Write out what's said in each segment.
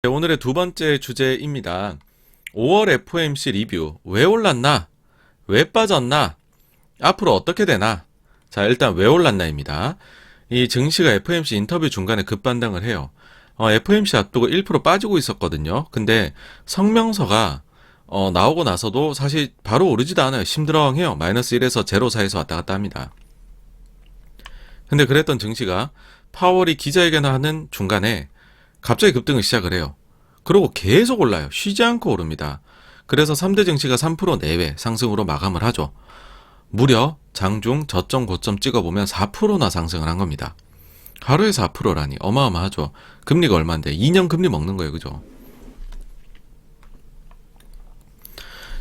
네, 오늘의 두 번째 주제입니다. 5월 FOMC 리뷰. 왜 올랐나? 왜 빠졌나? 앞으로 어떻게 되나? 자, 일단 왜 올랐나입니다. 이 증시가 FOMC 인터뷰 중간에 급반등을 해요. FOMC 앞두고 1% 빠지고 있었거든요. 근데 성명서가 나오고 나서도 사실 바로 오르지도 않아요. 심드렁해요. 마이너스 1에서 제로 사이에서 왔다 갔다 합니다. 근데 그랬던 증시가 파월이 기자회견을 하는 중간에 갑자기 급등을 시작을 해요. 그리고 계속 올라요. 쉬지 않고 오릅니다. 그래서 3대 증시가 3% 내외 상승으로 마감을 하죠. 무려 장중 저점 고점 찍어보면 4%나 상승을 한 겁니다. 하루에 4%라니 어마어마하죠. 금리가 얼마인데 2년 금리 먹는 거예요. 그죠?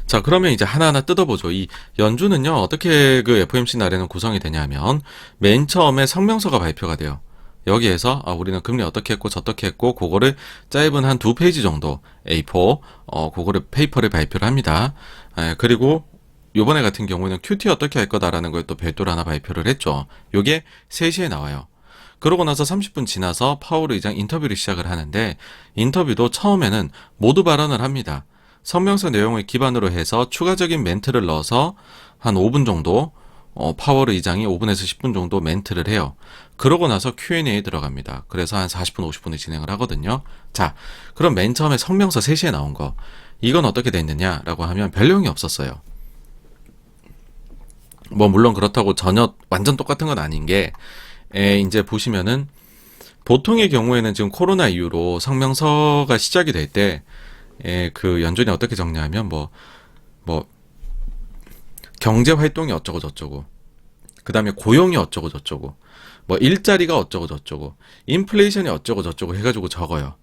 자, 그러면 이제 하나하나 뜯어보죠. 이 연준은요, 어떻게 그 FOMC 날에는 구성이 되냐면 맨 처음에 성명서가 발표가 돼요. 여기에서 우리는 금리 어떻게 했고 저떻게 했고 그거를 짧은 한 2페이지 정도 A4 그거를 페이퍼를 발표를 합니다. 그리고 요번에 같은 경우에는 QT 어떻게 할 거다라는 걸 또 별도로 하나 발표를 했죠. 요게 3시에 나와요. 그러고 나서 30분 지나서 파월 의장 인터뷰를 시작을 하는데 인터뷰도 처음에는 모두 발언을 합니다. 성명서 내용을 기반으로 해서 추가적인 멘트를 넣어서 한 5분 정도 파월 의장이 5분에서 10분 정도 멘트를 해요. 그러고 나서 Q&A에 들어갑니다. 그래서 한 40분, 50분을 진행을 하거든요. 자, 그럼 맨 처음에 성명서 3시에 나온 거 이건 어떻게 됐느냐라고 하면 별 내용이 없었어요. 뭐 물론 그렇다고 전혀 완전 똑같은 건 아닌 게 이제 보시면은 보통의 경우에는 지금 코로나 이후로 성명서가 시작이 될 때 그 연준이 어떻게 정리하면 뭐 경제 활동이 어쩌고 저쩌고 그 다음에 고용이 어쩌고 저쩌고 뭐 일자리가 어쩌고 저쩌고 인플레이션이 어쩌고 저쩌고 해가지고 적어요.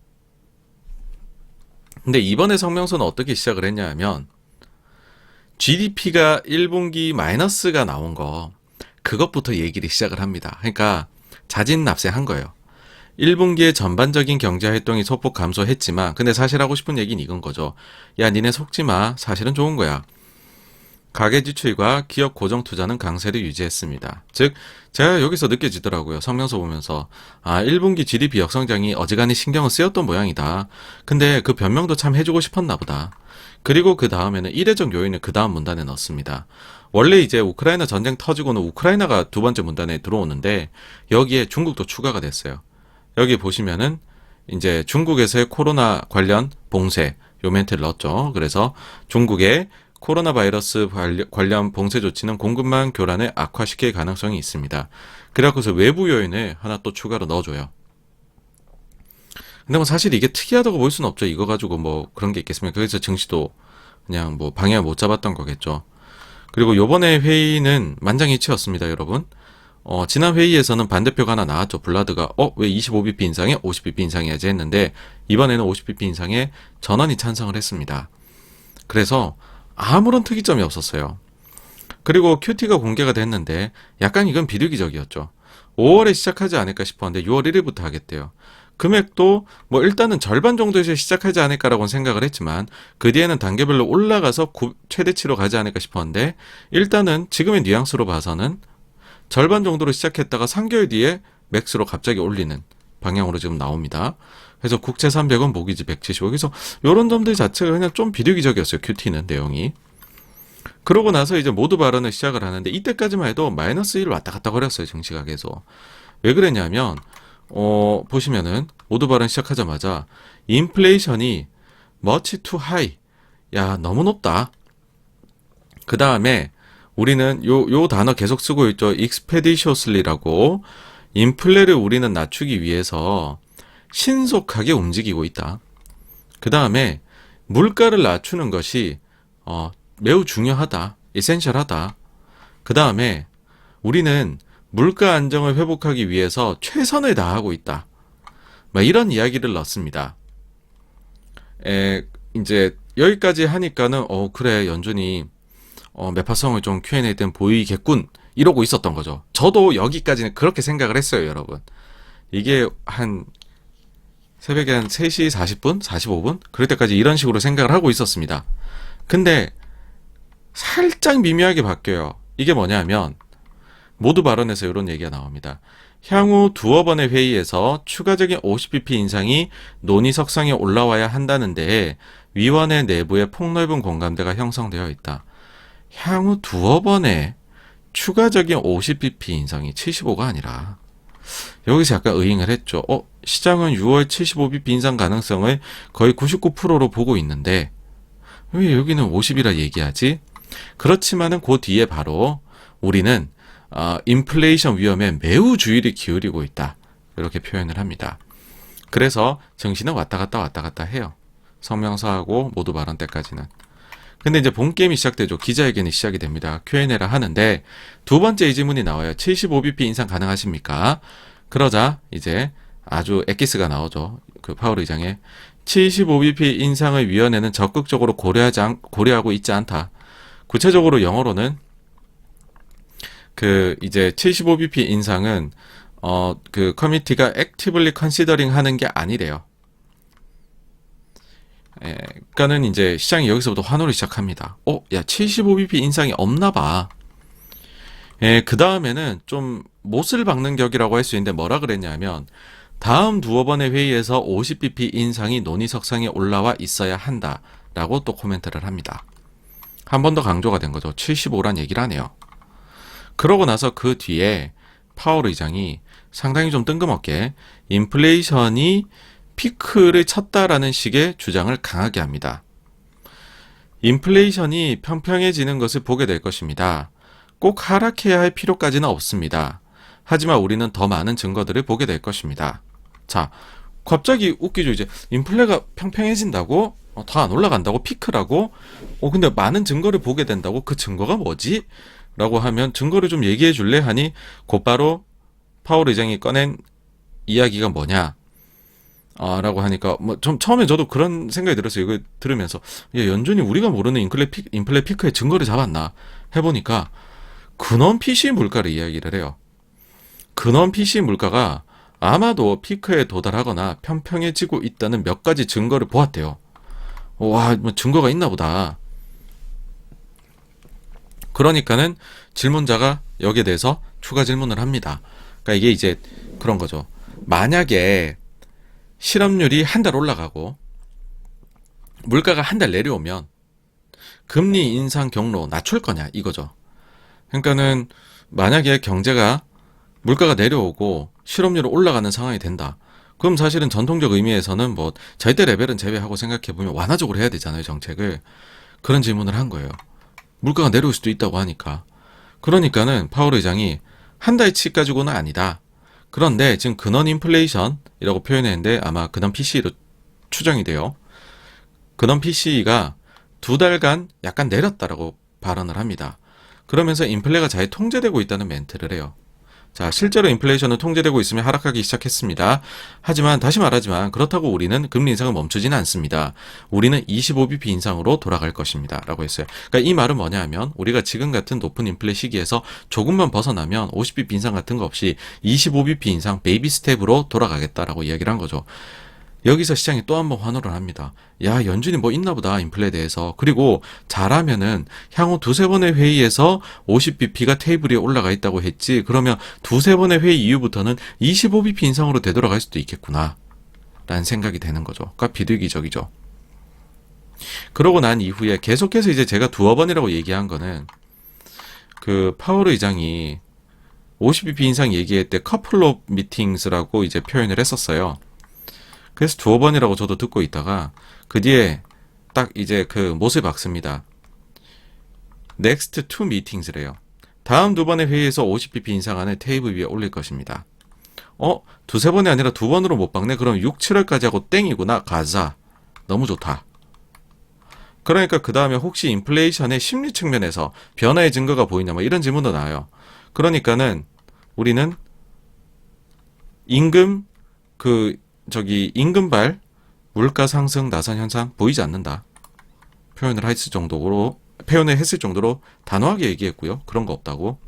근데 이번에 성명서는 어떻게 시작을 했냐 하면 GDP가 1분기 마이너스가 나온 거 그것부터 얘기를 시작을 합니다. 그러니까 자진납세한 거예요. 1분기에 전반적인 경제활동이 소폭 감소했지만 근데 사실 하고 싶은 얘기는 이건 거죠. 야 니네 속지마. 사실은 좋은 거야. 가계지출과 기업 고정투자는 강세를 유지했습니다. 즉 제가 여기서 느껴지더라고요. 성명서 보면서 1분기 GDP 역성장이 어지간히 신경을 쓰였던 모양이다. 근데 그 변명도 참 해주고 싶었나 보다. 그리고 그 다음에는 일회적 요인을 그 다음 문단에 넣습니다. 원래 이제 우크라이나 전쟁 터지고는 우크라이나가 두 번째 문단에 들어오는데 여기에 중국도 추가가 됐어요. 여기 보시면은 이제 중국에서의 코로나 관련 봉쇄 요 멘트를 넣었죠. 그래서 중국의 코로나 바이러스 관련 봉쇄 조치는 공급망 교란을 악화시킬 가능성이 있습니다. 그래서 외부 요인을 하나 또 추가로 넣어줘요. 근데 뭐 사실 이게 특이하다고 볼 수는 없죠. 이거 가지고 뭐 그런 게 있겠습니까? 그래서 증시도 그냥 뭐 방향을 못 잡았던 거겠죠. 그리고 요번에 회의는 만장일치였습니다, 여러분. 지난 회의에서는 반대표가 하나 나왔죠. 블라드가 왜 25bp 인상에 50bp 인상해야지 했는데 이번에는 50bp 인상에 전원이 찬성을 했습니다. 그래서 아무런 특이점이 없었어요. 그리고 QT가 공개가 됐는데 약간 이건 비리기적이었죠. 5월에 시작하지 않을까 싶었는데 6월 1일부터 하겠대요. 금액도 뭐 일단은 절반 정도에서 시작하지 않을까라고 생각을 했지만 그 뒤에는 단계별로 올라가서 최대치로 가지 않을까 싶었는데 일단은 지금의 뉘앙스로 봐서는 절반 정도로 시작했다가 3개월 뒤에 맥스로 갑자기 올리는 방향으로 지금 나옵니다. 그래서 국채 300원, 모기지 175. 그래서 이런 점들 자체가 그냥 좀 비리기적이었어요. QT는 내용이. 그러고 나서 이제 모두 발언을 시작을 하는데 이때까지만 해도 마이너스 1 왔다 갔다 거렸어요. 증시가 계속. 왜 그랬냐면 보시면은 모두 발언 시작하자마자 인플레이션이 much too high. 야, 너무 높다. 그 다음에 우리는 요 단어 계속 쓰고 있죠. expeditiously라고 인플레를 우리는 낮추기 위해서 신속하게 움직이고 있다. 그 다음에 물가를 낮추는 것이 매우 중요하다. 에센셜하다. 그 다음에 우리는 물가 안정을 회복하기 위해서 최선을 다하고 있다. 막 이런 이야기를 넣습니다. 이제 여기까지 하니까는 그래 연준이 매파성을 좀 Q&A 때는 보이겠군 이러고 있었던 거죠. 저도 여기까지는 그렇게 생각을 했어요, 여러분. 이게 한 새벽에 한 3시 40분? 45분? 그럴 때까지 이런 식으로 생각을 하고 있었습니다. 근데 살짝 미묘하게 바뀌어요. 이게 뭐냐면 모두 발언에서 이런 얘기가 나옵니다. 향후 두어 번의 회의에서 추가적인 50bp 인상이 논의 석상에 올라와야 한다는 데에 위원회 내부에 폭넓은 공감대가 형성되어 있다. 향후 두어 번의 추가적인 50bp 인상이 75가 아니라 여기서 약간 의행을 했죠. 시장은 6월 75bp 인상 가능성을 거의 99%로 보고 있는데 왜 여기는 50이라 얘기하지? 그렇지만은 그 뒤에 바로 우리는 인플레이션 위험에 매우 주의를 기울이고 있다. 이렇게 표현을 합니다. 그래서 증시는 왔다 갔다 해요. 성명서하고 모두 발언 때까지는. 근데 이제 본 게임이 시작되죠. 기자회견이 시작이 됩니다. Q&A를 하는데 두 번째 이 질문이 나와요. 75bp 인상 가능하십니까? 그러자 이제 아주 엑기스가 나오죠. 그 파월 의장의 75bp 인상을 위원회는 적극적으로 고려하고 있지 않다. 구체적으로 영어로는 그 이제 75bp 인상은 그 커미티가 actively considering 하는 게 아니래요. 그러니까는 이제 시장이 여기서부터 환호를 시작합니다. 야 75bp 인상이 없나 봐. 그 다음에는 좀 못을 박는 격이라고 할 수 있는데 뭐라 그랬냐면 다음 두어 번의 회의에서 50bp 인상이 논의 석상에 올라와 있어야 한다라고 또 코멘트를 합니다. 한 번 더 강조가 된 거죠. 75란 얘기를 하네요. 그러고 나서 그 뒤에 파월 의장이 상당히 좀 뜬금없게 인플레이션이 피크를 쳤다라는 식의 주장을 강하게 합니다. 인플레이션이 평평해지는 것을 보게 될 것입니다. 꼭 하락해야 할 필요까지는 없습니다. 하지만 우리는 더 많은 증거들을 보게 될 것입니다. 자, 갑자기 웃기죠. 이제 인플레가 평평해진다고? 더 안 올라간다고? 피크라고? 근데 많은 증거를 보게 된다고? 그 증거가 뭐지? 라고 하면 증거를 좀 얘기해 줄래? 하니 곧바로 파월 의장이 꺼낸 이야기가 뭐냐? 라고 하니까 좀 처음에 저도 그런 생각이 들었어요. 이거 들으면서 연준이 우리가 모르는 인플레 피크의 증거를 잡았나 해보니까 근원 PC 물가를 이야기를 해요. 근원 PC 물가가 아마도 피크에 도달하거나 평평해지고 있다는 몇 가지 증거를 보았대요. 와, 증거가 있나 보다. 그러니까는 질문자가 여기에 대해서 추가 질문을 합니다. 그러니까 이게 이제 그런 거죠. 만약에 실업률이 한 달 올라가고 물가가 한 달 내려오면 금리 인상 경로 낮출 거냐 이거죠. 그러니까는 만약에 경제가 물가가 내려오고 실업률이 올라가는 상황이 된다. 그럼 사실은 전통적 의미에서는 절대 레벨은 제외하고 생각해보면 완화적으로 해야 되잖아요, 정책을. 그런 질문을 한 거예요. 물가가 내려올 수도 있다고 하니까. 그러니까는 파월 의장이 한 달치 가지고는 아니다. 그런데 지금 근원 인플레이션이라고 표현했는데 아마 근원 PC로 추정이 돼요. 근원 PC가 두 달간 약간 내렸다라고 발언을 합니다. 그러면서 인플레가 잘 통제되고 있다는 멘트를 해요. 자, 실제로 인플레이션은 통제되고 있으며 하락하기 시작했습니다. 하지만 다시 말하지만 그렇다고 우리는 금리 인상을 멈추지는 않습니다. 우리는 25bp 인상으로 돌아갈 것입니다. 라고 했어요. 그러니까 이 말은 뭐냐 하면 우리가 지금 같은 높은 인플레 시기에서 조금만 벗어나면 50bp 인상 같은 거 없이 25bp 인상 베이비 스텝으로 돌아가겠다라고 이야기를 한 거죠. 여기서 시장이 또 한 번 환호를 합니다. 야, 연준이 뭐 있나 보다, 인플레에 대해서. 그리고 잘하면은 향후 두세 번의 회의에서 50bp가 테이블 위에 올라가 있다고 했지. 그러면 두세 번의 회의 이후부터는 25bp 인상으로 되돌아갈 수도 있겠구나. 라는 생각이 되는 거죠. 그러니까 비둘기적이죠. 그러고 난 이후에 계속해서 이제 제가 두어 번이라고 얘기한 거는 그 파월 의장이 50bp 인상 얘기할 때 커플 오브 미팅스라고 이제 표현을 했었어요. 그래서 두어 번이라고 저도 듣고 있다가 그 뒤에 딱 이제 그 못을 박습니다. Next two meetings래요. 다음 두 번의 회의에서 50bp 인상안을 테이블 위에 올릴 것입니다. 두세 번이 아니라 두 번으로 못 박네? 그럼 6, 7월까지 하고 땡이구나. 가자. 너무 좋다. 그러니까 그 다음에 혹시 인플레이션의 심리 측면에서 변화의 증거가 보이냐 뭐 이런 질문도 나와요. 그러니까는 우리는 임금발 물가 상승 나선 현상 보이지 않는다. 표현을 했을 정도로 단호하게 얘기했고요. 그런 거 없다고.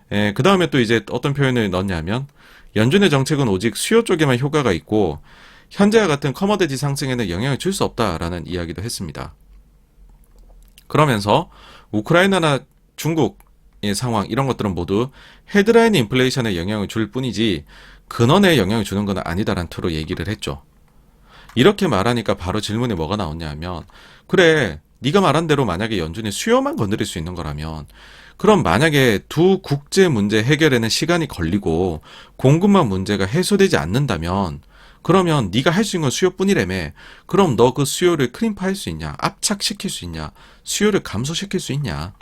그 다음에 또 이제 어떤 표현을 넣냐면 연준의 정책은 오직 수요 쪽에만 효과가 있고 현재와 같은 커머디티 상승에는 영향을 줄 수 없다라는 이야기도 했습니다. 그러면서 우크라이나나 중국 상황 이런 것들은 모두 헤드라인 인플레이션에 영향을 줄 뿐이지 근원에 영향을 주는 건 아니다라는 투로 얘기를 했죠. 이렇게 말하니까 바로 질문이 뭐가 나오냐 하면 그래 네가 말한 대로 만약에 연준이 수요만 건드릴 수 있는 거라면 그럼 만약에 두 국제 문제 해결에는 시간이 걸리고 공급망 문제가 해소되지 않는다면 그러면 네가 할 수 있는 건 수요뿐이라며 그럼 너 그 수요를 크림프할 수 있냐 압착시킬 수 있냐 수요를 감소시킬 수 있냐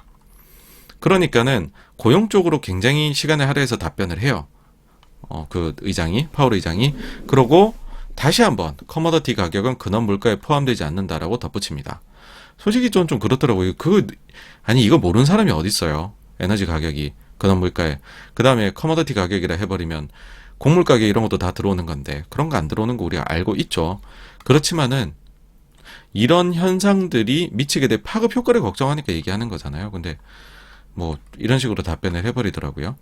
그러니까는 고용 쪽으로 굉장히 시간을 할애해서 답변을 해요. 그 파월 의장이 그러고 다시 한번 커머더티 가격은 근원 물가에 포함되지 않는다라고 덧붙입니다. 솔직히 좀 그렇더라고요. 아니 이거 모르는 사람이 어디 있어요. 에너지 가격이 근원 물가에 그 다음에 커머더티 가격이라 해버리면 곡물 가격 이런 것도 다 들어오는 건데 그런 거 안 들어오는 거 우리가 알고 있죠. 그렇지만은 이런 현상들이 미치게 될 파급 효과를 걱정하니까 얘기하는 거잖아요. 근데 뭐 이런 식으로 답변을 해버리더라고요.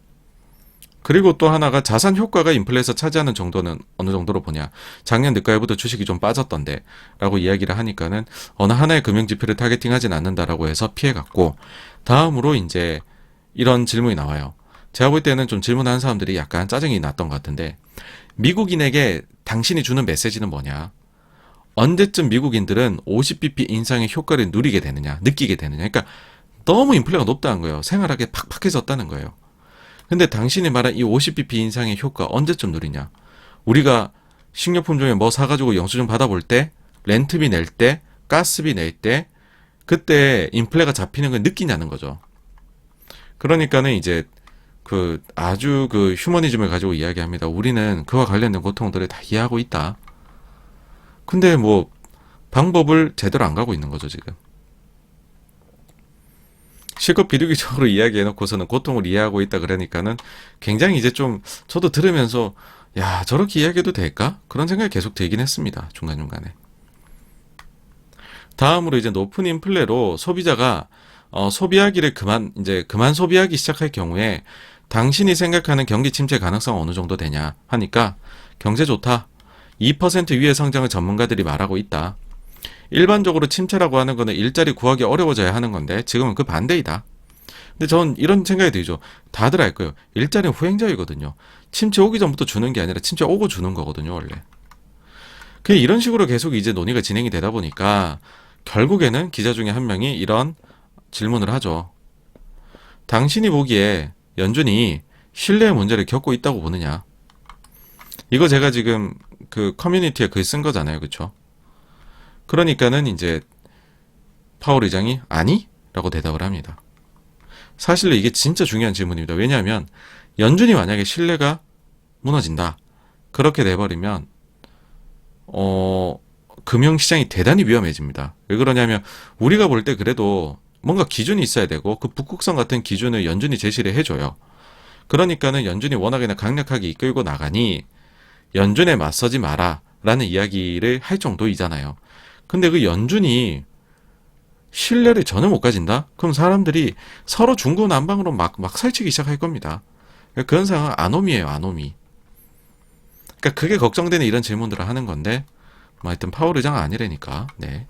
그리고 또 하나가 자산 효과가 인플레에서 차지하는 정도는 어느 정도로 보냐. 작년 늦가을부터 주식이 좀 빠졌던데 라고 이야기를 하니까는 어느 하나의 금융지표를 타겟팅하진 않는다라고 해서 피해갔고 다음으로 이제 이런 질문이 나와요. 제가 볼 때는 좀 질문하는 사람들이 약간 짜증이 났던 것 같은데 미국인에게 당신이 주는 메시지는 뭐냐. 언제쯤 미국인들은 50bp 인상의 효과를 누리게 되느냐 느끼게 되느냐. 그러니까 너무 인플레가 높다는 거예요. 생활하기 팍팍해졌다는 거예요. 근데 당신이 말한 이 50bp 인상의 효과 언제쯤 누리냐? 우리가 식료품 중에 뭐 사가지고 영수증 받아볼 때, 렌트비 낼 때, 가스비 낼 때, 그때 인플레가 잡히는 걸 느끼냐는 거죠. 그러니까는 이제 아주 휴머니즘을 가지고 이야기합니다. 우리는 그와 관련된 고통들을 다 이해하고 있다. 근데 뭐 방법을 제대로 안 가고 있는 거죠 지금. 실컷 비둘기적으로 이야기해놓고서는 고통을 이해하고 있다 그러니까는 굉장히 이제 좀 저도 들으면서 야 저렇게 이야기해도 될까? 그런 생각이 계속 들긴 했습니다. 중간중간에. 다음으로 이제 높은 인플레로 소비자가 소비하기를 그만 소비하기 시작할 경우에 당신이 생각하는 경기 침체 가능성 어느 정도 되냐 하니까 경제 좋다. 2% 위의 성장을 전문가들이 말하고 있다. 일반적으로 침체라고 하는 거는 일자리 구하기 어려워져야 하는 건데 지금은 그 반대이다. 근데 전 이런 생각이 들죠. 다들 알 거예요. 일자리는 후행자이거든요. 침체 오기 전부터 주는 게 아니라 침체 오고 주는 거거든요, 원래. 그냥 이런 식으로 계속 이제 논의가 진행이 되다 보니까 결국에는 기자 중에 한 명이 이런 질문을 하죠. 당신이 보기에 연준이 신뢰의 문제를 겪고 있다고 보느냐? 이거 제가 지금 그 커뮤니티에 글 쓴 거잖아요, 그렇죠? 그러니까는 이제 파월 의장이 아니? 라고 대답을 합니다. 사실은 이게 진짜 중요한 질문입니다. 왜냐하면 연준이 만약에 신뢰가 무너진다. 그렇게 돼버리면 금융시장이 대단히 위험해집니다. 왜 그러냐면 우리가 볼 때 그래도 뭔가 기준이 있어야 되고 그 북극성 같은 기준을 연준이 제시를 해줘요. 그러니까는 연준이 워낙에나 강력하게 이끌고 나가니 연준에 맞서지 마라 라는 이야기를 할 정도이잖아요. 근데 그 연준이 신뢰를 전혀 못 가진다? 그럼 사람들이 서로 중구난방으로 막 설치기 시작할 겁니다. 그런 상황은 아노미예요, 아노미. 그러니까 그게 걱정되는 이런 질문들을 하는 건데 뭐 하여튼 파월 의장 아니라니까. 네.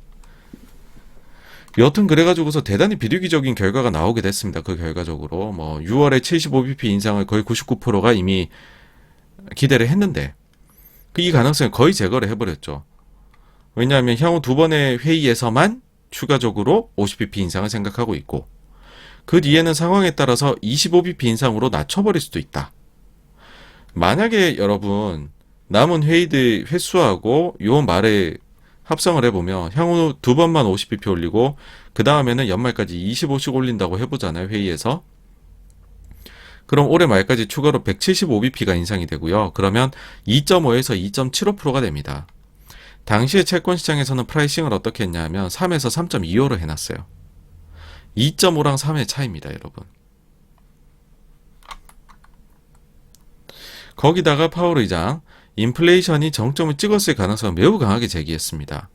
여튼 그래가지고서 대단히 비둘기적인 결과가 나오게 됐습니다. 그 결과적으로 뭐 6월에 75bp 인상을 거의 99%가 이미 기대를 했는데 이 가능성을 거의 제거를 해버렸죠. 왜냐하면 향후 두 번의 회의에서만 추가적으로 50bp 인상을 생각하고 있고 그 뒤에는 상황에 따라서 25bp 인상으로 낮춰버릴 수도 있다. 만약에 여러분 남은 회의들 횟수하고 요 말에 합성을 해보면 향후 두 번만 50bp 올리고 그 다음에는 연말까지 25씩 올린다고 해보잖아요. 회의에서. 그럼 올해 말까지 추가로 175bp가 인상이 되고요. 그러면 2.5에서 2.75%가 됩니다. 당시에 채권 시장에서는 프라이싱을 어떻게 했냐면 3에서 3.25로 해놨어요. 2.5랑 3의 차이입니다, 여러분. 거기다가 파월 의장, 인플레이션이 정점을 찍었을 가능성을 매우 강하게 제기했습니다.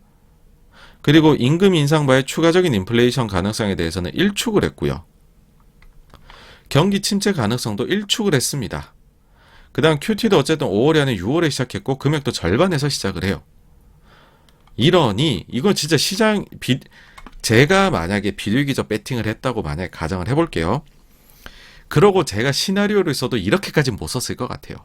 그리고 임금 인상과의 추가적인 인플레이션 가능성에 대해서는 1축을 했고요. 경기 침체 가능성도 1축을 했습니다. 그 다음 QT도 어쨌든 5월이 아닌 6월에 시작했고 금액도 절반에서 시작을 해요. 이러니 이건 진짜 제가 만약에 비둘기적 배팅을 했다고 만약에 가정을 해볼게요. 그러고 제가 시나리오를 써도 이렇게까지는 못 썼을 것 같아요.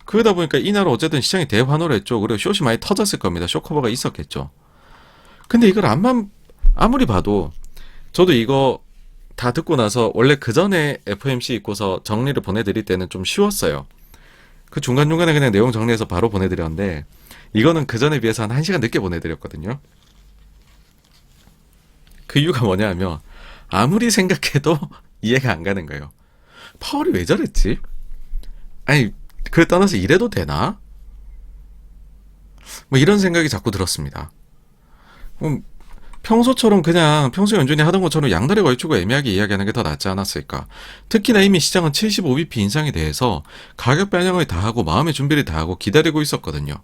그러다 보니까 이날 어쨌든 시장이 대환호를 했죠. 그리고 숏이 많이 터졌을 겁니다. 숏커버가 있었겠죠. 근데 이걸 아무리 봐도 저도 이거 다 듣고 나서 원래 그 전에 FOMC 있고서 정리를 보내드릴 때는 좀 쉬웠어요. 그 중간중간에 그냥 내용 정리해서 바로 보내드렸는데 이거는 그 전에 비해서 한 1시간 늦게 보내드렸거든요. 그 이유가 뭐냐 하면 아무리 생각해도 이해가 안 가는 거예요. 파월이 왜 저랬지? 아니 그걸 떠나서 이래도 되나? 뭐 이런 생각이 자꾸 들었습니다. 평소처럼 그냥 평소 연준이 하던 것처럼 양날에 걸치고 애매하게 이야기하는 게 더 낫지 않았을까. 특히나 이미 시장은 75bp 인상에 대해서 가격 반영을 다 하고 마음의 준비를 다 하고 기다리고 있었거든요.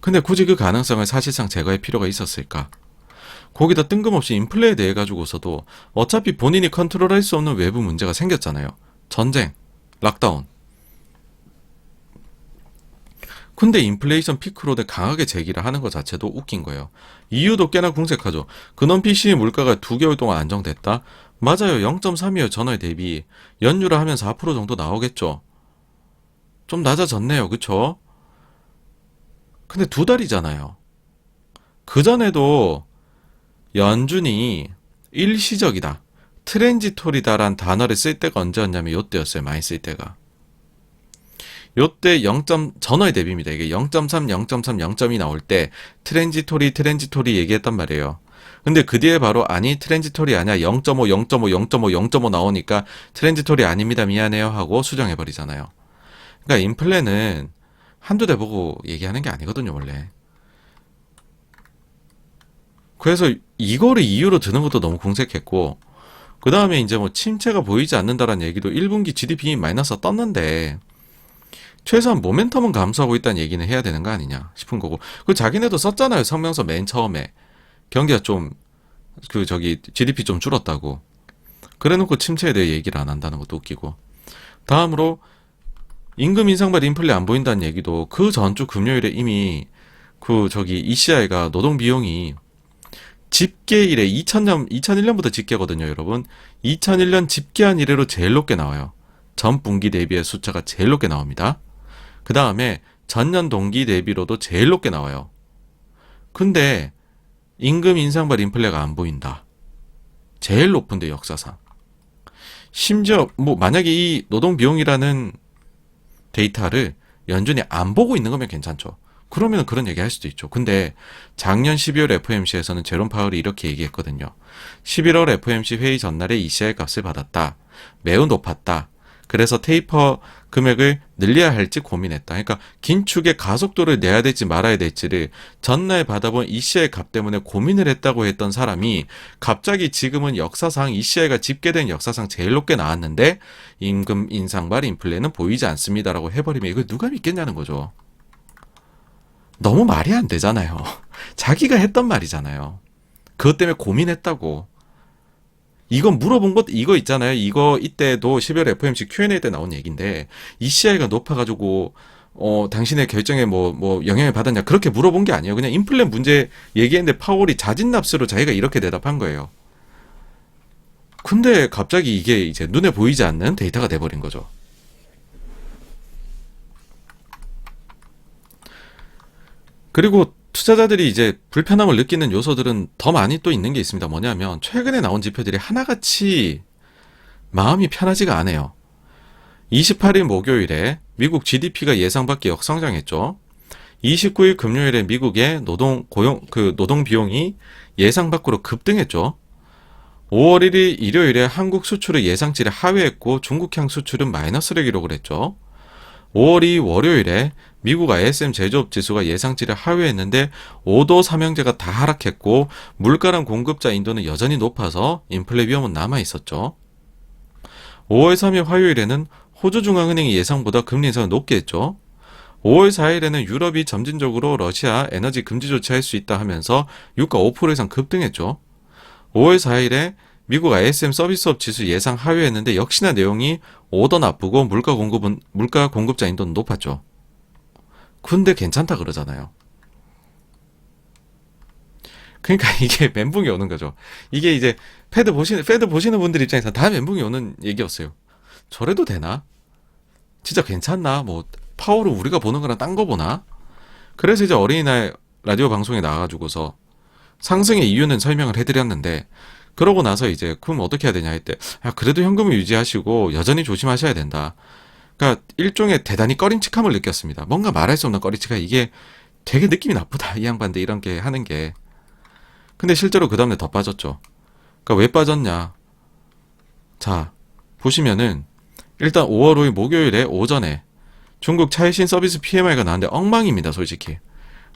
근데 굳이 그 가능성을 사실상 제거할 필요가 있었을까? 거기다 뜬금없이 인플레에 대해 가지고서도 어차피 본인이 컨트롤할 수 없는 외부 문제가 생겼잖아요. 전쟁, 락다운. 근데 인플레이션 피크로드 강하게 제기를 하는 것 자체도 웃긴 거예요. 이유도 꽤나 궁색하죠. 근원 PC의 물가가 2개월 동안 안정됐다? 맞아요. 0.3이에요. 전월 대비. 연유를 하면 4% 정도 나오겠죠. 좀 낮아졌네요. 그쵸? 근데 2달이잖아요. 그전에도 연준이 일시적이다. 트랜지토리다란 단어를 쓸 때가 언제였냐면 요때였어요. 많이 쓸 때가. 요때 0. 전월 대비입니다. 이게 0.3, 0.3, 0.2 나올 때 트랜지토리 얘기했단 말이에요. 근데 그 뒤에 바로 아니 트랜지토리 아니야 0.5, 0.5, 0.5, 0.5 나오니까 트랜지토리 아닙니다. 미안해요 하고 수정해버리잖아요. 그러니까 인플레는 한두 대 보고 얘기하는 게 아니거든요. 원래. 그래서 이거를 이유로 드는 것도 너무 궁색했고 그 다음에 이제 뭐 침체가 보이지 않는다라는 얘기도 1분기 GDP 마이너스 떴는데 최소한 모멘텀은 감소하고 있다는 얘기는 해야 되는 거 아니냐 싶은 거고 그 자기네도 썼잖아요. 성명서 맨 처음에 경기가 좀 GDP 좀 줄었다고 그래놓고 침체에 대해 얘기를 안 한다는 것도 웃기고 다음으로 임금 인상발 인플레 안 보인다는 얘기도 그 전주 금요일에 이미 ECI가 노동 비용이 집계일에 2001년부터 집계거든요, 여러분. 2001년 집계한 이래로 제일 높게 나와요. 전 분기 대비의 숫자가 제일 높게 나옵니다. 그 다음에 전년 동기 대비로도 제일 높게 나와요. 근데 임금 인상발 인플레가 안 보인다. 제일 높은데 역사상. 심지어 뭐 만약에 이 노동 비용이라는 데이터를 연준이 안 보고 있는 거면 괜찮죠. 그러면 그런 얘기 할 수도 있죠. 근데 작년 12월 FOMC에서는 제롬 파월이 이렇게 얘기했거든요. 11월 FOMC 회의 전날에 ECI 값을 받았다. 매우 높았다. 그래서 테이퍼 금액을 늘려야 할지 고민했다. 그러니까 긴축의 가속도를 내야 될지 말아야 될지를 전날 받아본 ECI 값 때문에 고민을 했다고 했던 사람이 갑자기 지금은 역사상 ECI가 집계된 역사상 제일 높게 나왔는데 임금 인상발 인플레는 보이지 않습니다라고 해버리면 이걸 누가 믿겠냐는 거죠. 너무 말이 안 되잖아요. 자기가 했던 말이잖아요. 그것 때문에 고민했다고. 이건 물어본 것 이거 있잖아요. 이거 이때도 12월 FOMC Q&A 때 나온 얘기인데 ECI가 높아가지고 당신의 결정에 뭐 영향을 받았냐 그렇게 물어본 게 아니에요. 그냥 인플레 문제 얘기했는데 파월이 자진납스로 자기가 이렇게 대답한 거예요. 근데 갑자기 이게 이제 눈에 보이지 않는 데이터가 돼버린 거죠. 그리고 투자자들이 이제 불편함을 느끼는 요소들은 더 많이 또 있는 게 있습니다. 뭐냐면 최근에 나온 지표들이 하나같이 마음이 편하지가 않아요. 28일 목요일에 미국 GDP가 예상 밖의 역성장했죠. 29일 금요일에 미국의 노동 비용이 예상 밖으로 급등했죠. 5월 1일 일요일에 한국 수출의 예상치를 하회했고 중국향 수출은 마이너스를 기록을 했죠. 5월 2일 월요일에 미국 ISM 제조업 지수가 예상치를 하회했는데 5도 삼형제가 다 하락했고 물가랑 공급자 인도는 여전히 높아서 인플레 위험은 남아있었죠. 5월 3일 화요일에는 호주중앙은행이 예상보다 금리 인상을 높게 했죠. 5월 4일에는 유럽이 점진적으로 러시아 에너지 금지 조치할 수 있다 하면서 유가 5% 이상 급등했죠. 5월 4일에 미국 ISM 서비스업 지수 예상 하회했는데 역시나 내용이 오더 나쁘고 물가 공급자 인도는 높았죠. 근데 괜찮다 그러잖아요. 그러니까 이게 멘붕이 오는 거죠. 이게 이제 패드 보시는 분들 입장에서 다 멘붕이 오는 얘기였어요. 저래도 되나? 진짜 괜찮나? 뭐 파워를 우리가 보는 거랑 딴 거 보나? 그래서 이제 어린이날 라디오 방송에 나와가지고서 상승의 이유는 설명을 해드렸는데, 그러고 나서 이제 그럼 어떻게 해야 되냐 했대. 그래도 현금을 유지하시고 여전히 조심하셔야 된다. 그러니까 일종의 대단히 꺼림칙함을 느꼈습니다. 뭔가 말할 수 없는 꺼림칙함. 이게 되게 느낌이 나쁘다 이 양반들 이런 게 하는 게. 근데 실제로 그 다음에 더 빠졌죠. 그러니까 왜 빠졌냐. 자 보시면은 일단 5월 5일 목요일에 오전에 중국 차이신 서비스 PMI가 나왔는데 엉망입니다. 솔직히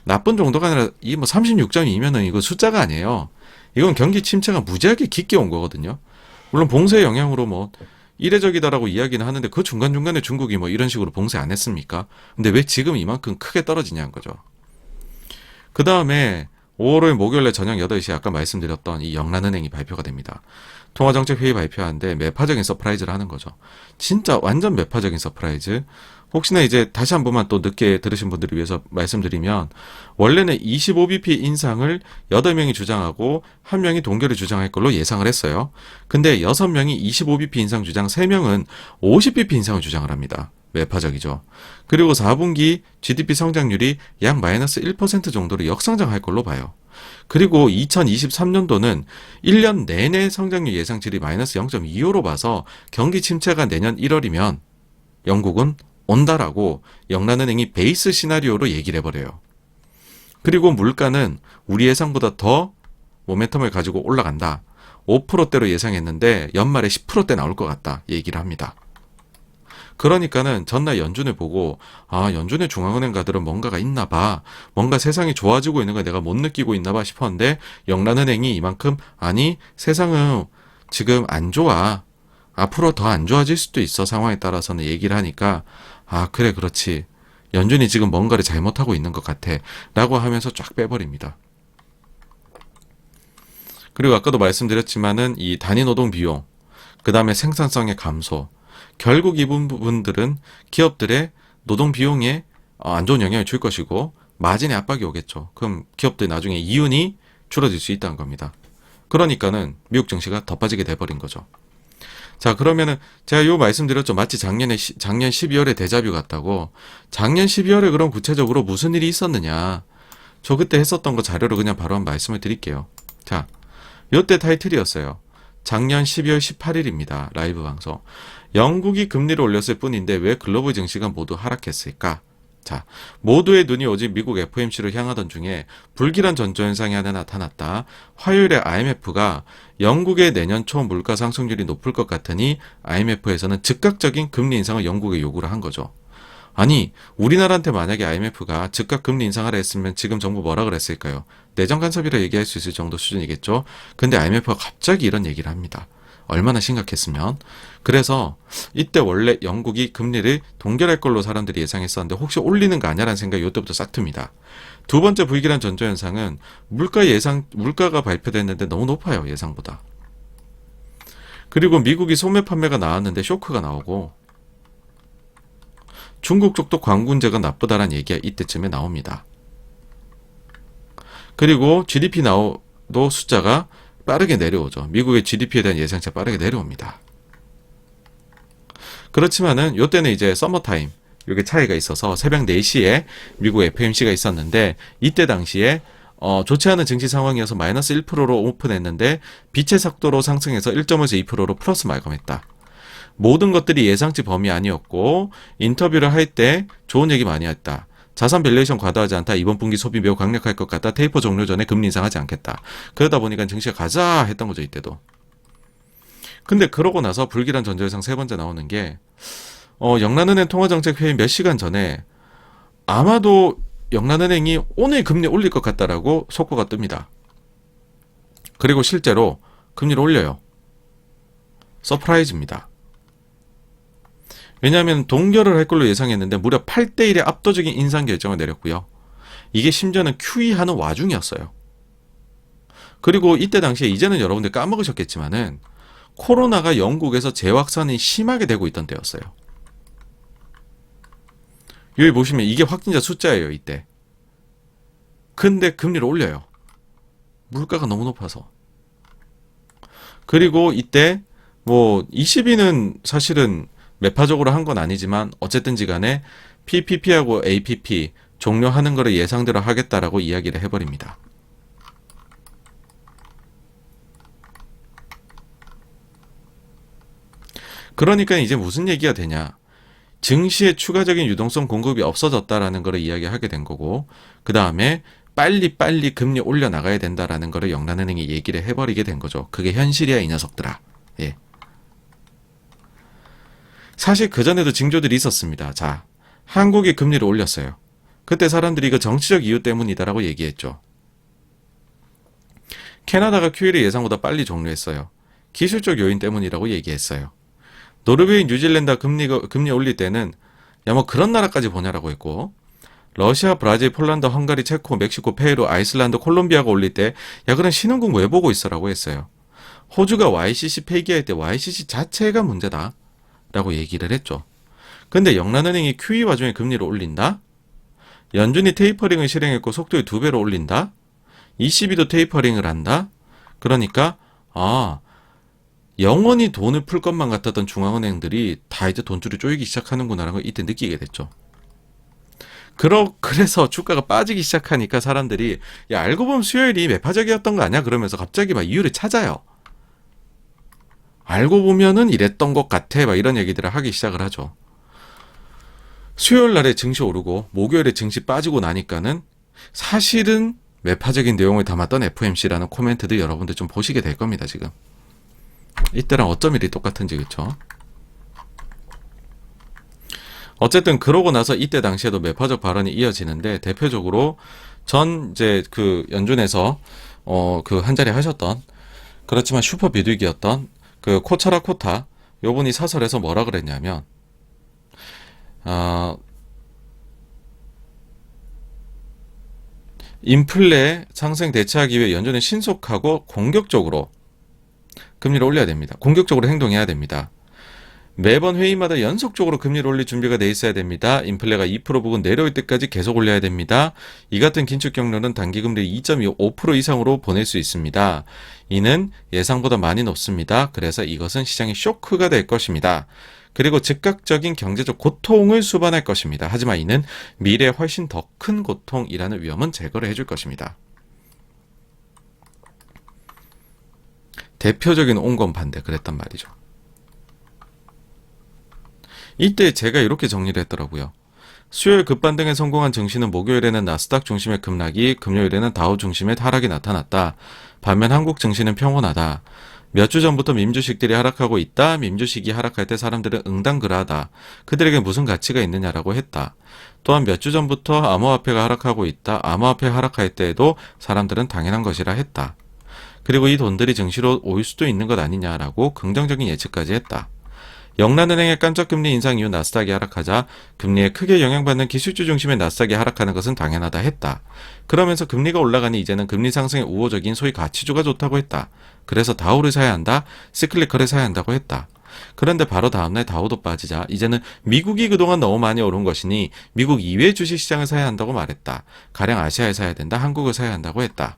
나쁜 정도가 아니라 이 뭐 36.2면은 이거 숫자가 아니에요. 이건 경기 침체가 무지하게 깊게 온 거거든요. 물론 봉쇄의 영향으로 뭐 이례적이다라고 이야기는 하는데 그 중간중간에 중국이 뭐 이런 식으로 봉쇄 안 했습니까? 근데 왜 지금 이만큼 크게 떨어지냐는 거죠. 그 다음에 5월 5일 목요일에 저녁 8시 아까 말씀드렸던 이 영란은행이 발표가 됩니다. 통화정책회의 발표하는데 매파적인 서프라이즈를 하는 거죠. 진짜 완전 매파적인 서프라이즈. 혹시나 이제 다시 한 번만 또 늦게 들으신 분들을 위해서 말씀드리면, 원래는 25bp 인상을 8명이 주장하고 1명이 동결을 주장할 걸로 예상을 했어요. 근데 6명이 25bp 인상 주장, 3명은 50bp 인상을 주장을 합니다. 매파적이죠. 그리고 4분기 GDP 성장률이 약 마이너스 1% 정도로 역성장할 걸로 봐요. 그리고 2023년도는 1년 내내 성장률 예상치를 마이너스 0.25로 봐서 경기 침체가 내년 1월이면 영국은 온다라고 영란은행이 베이스 시나리오로 얘기를 해버려요. 그리고 물가는 우리 예상보다 더 모멘텀을 가지고 올라간다. 5%대로 예상했는데 연말에 10%대 나올 것 같다 얘기를 합니다. 그러니까는 전날 연준을 보고 연준의 중앙은행 가들은 뭔가가 있나 봐. 뭔가 세상이 좋아지고 있는 걸 내가 못 느끼고 있나 봐 싶었는데 영란은행이 이만큼 아니 세상은 지금 안 좋아. 앞으로 더 안 좋아질 수도 있어 상황에 따라서는 얘기를 하니까 그래 그렇지. 연준이 지금 뭔가를 잘못하고 있는 것 같아. 라고 하면서 쫙 빼버립니다. 그리고 아까도 말씀드렸지만은 이 단위 노동 비용, 그 다음에 생산성의 감소, 결국 이 부분들은 기업들의 노동 비용에 안 좋은 영향을 줄 것이고 마진의 압박이 오겠죠. 그럼 기업들 나중에 이윤이 줄어들 수 있다는 겁니다. 그러니까는 미국 증시가 더 빠지게 돼버린 거죠. 자 그러면은 제가 요 말씀드렸죠. 마치 작년 12월에 데자뷰 같다고. 작년 12월에 그럼 구체적으로 무슨 일이 있었느냐. 저 그때 했었던 거 자료로 그냥 바로 한번 말씀을 드릴게요. 자 요때 타이틀이었어요. 작년 12월 18일입니다. 라이브 방송. 영국이 금리를 올렸을 뿐인데 왜 글로벌 증시가 모두 하락했을까? 자, 모두의 눈이 오직 미국 FOMC로 향하던 중에 불길한 전조현상이 하나 나타났다. 화요일에 IMF가 영국의 내년 초 물가 상승률이 높을 것 같으니 IMF에서는 즉각적인 금리 인상을 영국에 요구를 한 거죠. 아니, 우리나라한테 만약에 IMF가 즉각 금리 인상하라 했으면 지금 정부 뭐라 그랬을까요? 내정 간섭이라 얘기할 수 있을 정도 수준이겠죠? 근데 IMF가 갑자기 이런 얘기를 합니다. 얼마나 심각했으면. 그래서 이때 원래 영국이 금리를 동결할 걸로 사람들이 예상했었는데 혹시 올리는 거 아니야라는 생각이 이때부터 싹 듭니다. 두 번째 불길한 전조현상은 물가가 발표됐는데 너무 높아요. 예상보다. 그리고 미국이 소매 판매가 나왔는데 쇼크가 나오고 중국 쪽도 광군제가 나쁘다라는 얘기가 이때쯤에 나옵니다. 그리고 GDP 나오도 숫자가 빠르게 내려오죠. 미국의 GDP에 대한 예상치가 빠르게 내려옵니다. 그렇지만은 요때는 이제 서머타임 이게 차이가 있어서 새벽 4시에 미국 FOMC가 있었는데 이때 당시에 좋지 않은 증시 상황이어서 마이너스 1%로 오픈했는데 빛의 속도로 상승해서 1.5에서 2%로 플러스 마감했다. 모든 것들이 예상치 범위 아니었고 인터뷰를 할 때 좋은 얘기 많이 했다. 자산 밸류에이션 과다하지 않다. 이번 분기 소비 매우 강력할 것 같다. 테이퍼 종료 전에 금리 인상하지 않겠다. 그러다 보니까 증시가 가자 했던 거죠. 이때도. 근데 그러고 나서 불길한 전조현상 세 번째 나오는 게 영란은행 통화정책회의 몇 시간 전에 아마도 영란은행이 오늘 금리 올릴 것 같다라고 속보가 뜹니다. 그리고 실제로 금리를 올려요. 서프라이즈입니다. 왜냐하면 동결을 할 걸로 예상했는데 무려 8대1의 압도적인 인상 결정을 내렸고요. 이게 심지어는 QE 하는 와중이었어요. 그리고 이때 당시에 이제는 여러분들 까먹으셨겠지만은 코로나가 영국에서 재확산이 심하게 되고 있던 때였어요. 여기 보시면 이게 확진자 숫자예요. 이때. 근데 금리를 올려요. 물가가 너무 높아서. 그리고 이때 뭐 ECB는 사실은 매파적으로 한 건 아니지만 어쨌든지 간에 PPP하고 APP 종료하는 거를 예상대로 하겠다라고 이야기를 해버립니다. 그러니까 이제 무슨 얘기가 되냐. 증시의 추가적인 유동성 공급이 없어졌다라는 거를 이야기하게 된 거고, 그 다음에 빨리 금리 올려나가야 된다라는 거를 영란은행이 얘기를 해버리게 된 거죠. 그게 현실이야, 이 녀석들아. 예. 사실 그전에도 징조들이 있었습니다. 자, 한국이 금리를 올렸어요. 그때 사람들이 이거 정치적 이유 때문이다라고 얘기했죠. 캐나다가 QE를 예상보다 빨리 종료했어요. 기술적 요인 때문이라고 얘기했어요. 노르웨이, 뉴질랜드 금리 올릴 때는 야 뭐 그런 나라까지 보냐라고 했고, 러시아, 브라질, 폴란드, 헝가리, 체코, 멕시코, 페루, 아이슬란드, 콜롬비아가 올릴 때 야 그런 신흥국 왜 보고 있어라고 했어요. 호주가 YCC 폐기할 때 YCC 자체가 문제다 라고 얘기를 했죠. 근데 영란은행이 QE 와중에 금리를 올린다? 연준이 테이퍼링을 실행했고 속도를 2배로 올린다? ECB도 테이퍼링을 한다? 그러니까 영원히 돈을 풀 것만 같았던 중앙은행들이 다 이제 돈줄을 쪼이기 시작하는구나라는 걸 이때 느끼게 됐죠. 그래서 주가가 빠지기 시작하니까 사람들이 야 알고 보면 수요일이 매파적이었던 거 아니야? 그러면서 갑자기 막 이유를 찾아요. 알고 보면은 이랬던 것 같아 막 이런 얘기들을 하기 시작을 하죠. 수요일 날에 증시 오르고 목요일에 증시 빠지고 나니까는 사실은 매파적인 내용을 담았던 FOMC라는 코멘트도 여러분들 좀 보시게 될 겁니다. 지금 이때랑 어쩜 이리 똑같은지. 그쵸? 어쨌든 그러고 나서 이때 당시에도 매파적 발언이 이어지는데, 대표적으로 전 이제 그 연준에서 그 한 자리 하셨던, 그렇지만 슈퍼 비둘기였던 그 코차라 코타 요분이 사설에서 뭐라 그랬냐면 인플레 상승 대처하기 위해 연준은 신속하고 공격적으로 금리를 올려야 됩니다. 공격적으로 행동해야 됩니다. 매번 회의마다 연속적으로 금리를 올릴 준비가 돼 있어야 됩니다. 인플레가 2% 부근 내려올 때까지 계속 올려야 됩니다. 이 같은 긴축 경로는 단기금리 2.25% 이상으로 보낼 수 있습니다. 이는 예상보다 많이 높습니다. 그래서 이것은 시장의 쇼크가 될 것입니다. 그리고 즉각적인 경제적 고통을 수반할 것입니다. 하지만 이는 미래에 훨씬 더 큰 고통이라는 위험은 제거를 해줄 것입니다. 대표적인 온건 반대 그랬단 말이죠. 이때 제가 이렇게 정리를 했더라고요. 수요일 급반등에 성공한 증시는 목요일에는 나스닥 중심의 급락이, 금요일에는 다우 중심의 하락이 나타났다. 반면 한국 증시는 평온하다. 몇 주 전부터 밈주식들이 하락하고 있다. 밈주식이 하락할 때 사람들은 응당그라하다. 그들에게 무슨 가치가 있느냐라고 했다. 또한 몇 주 전부터 암호화폐가 하락하고 있다. 암호화폐 하락할 때에도 사람들은 당연한 것이라 했다. 그리고 이 돈들이 증시로 올 수도 있는 것 아니냐라고 긍정적인 예측까지 했다. 영란은행의 깜짝 금리 인상 이후 나스닥이 하락하자 금리에 크게 영향받는 기술주 중심의 나스닥이 하락하는 것은 당연하다 했다. 그러면서 금리가 올라가니 이제는 금리 상승의 우호적인 소위 가치주가 좋다고 했다. 그래서 다우를 사야 한다. 시클리컬을 사야 한다고 했다. 그런데 바로 다음날 다우도 빠지자 이제는 미국이 그동안 너무 많이 오른 것이니 미국 이외의 주식시장을 사야 한다고 말했다. 가령 아시아에 사야 된다. 한국을 사야 한다고 했다.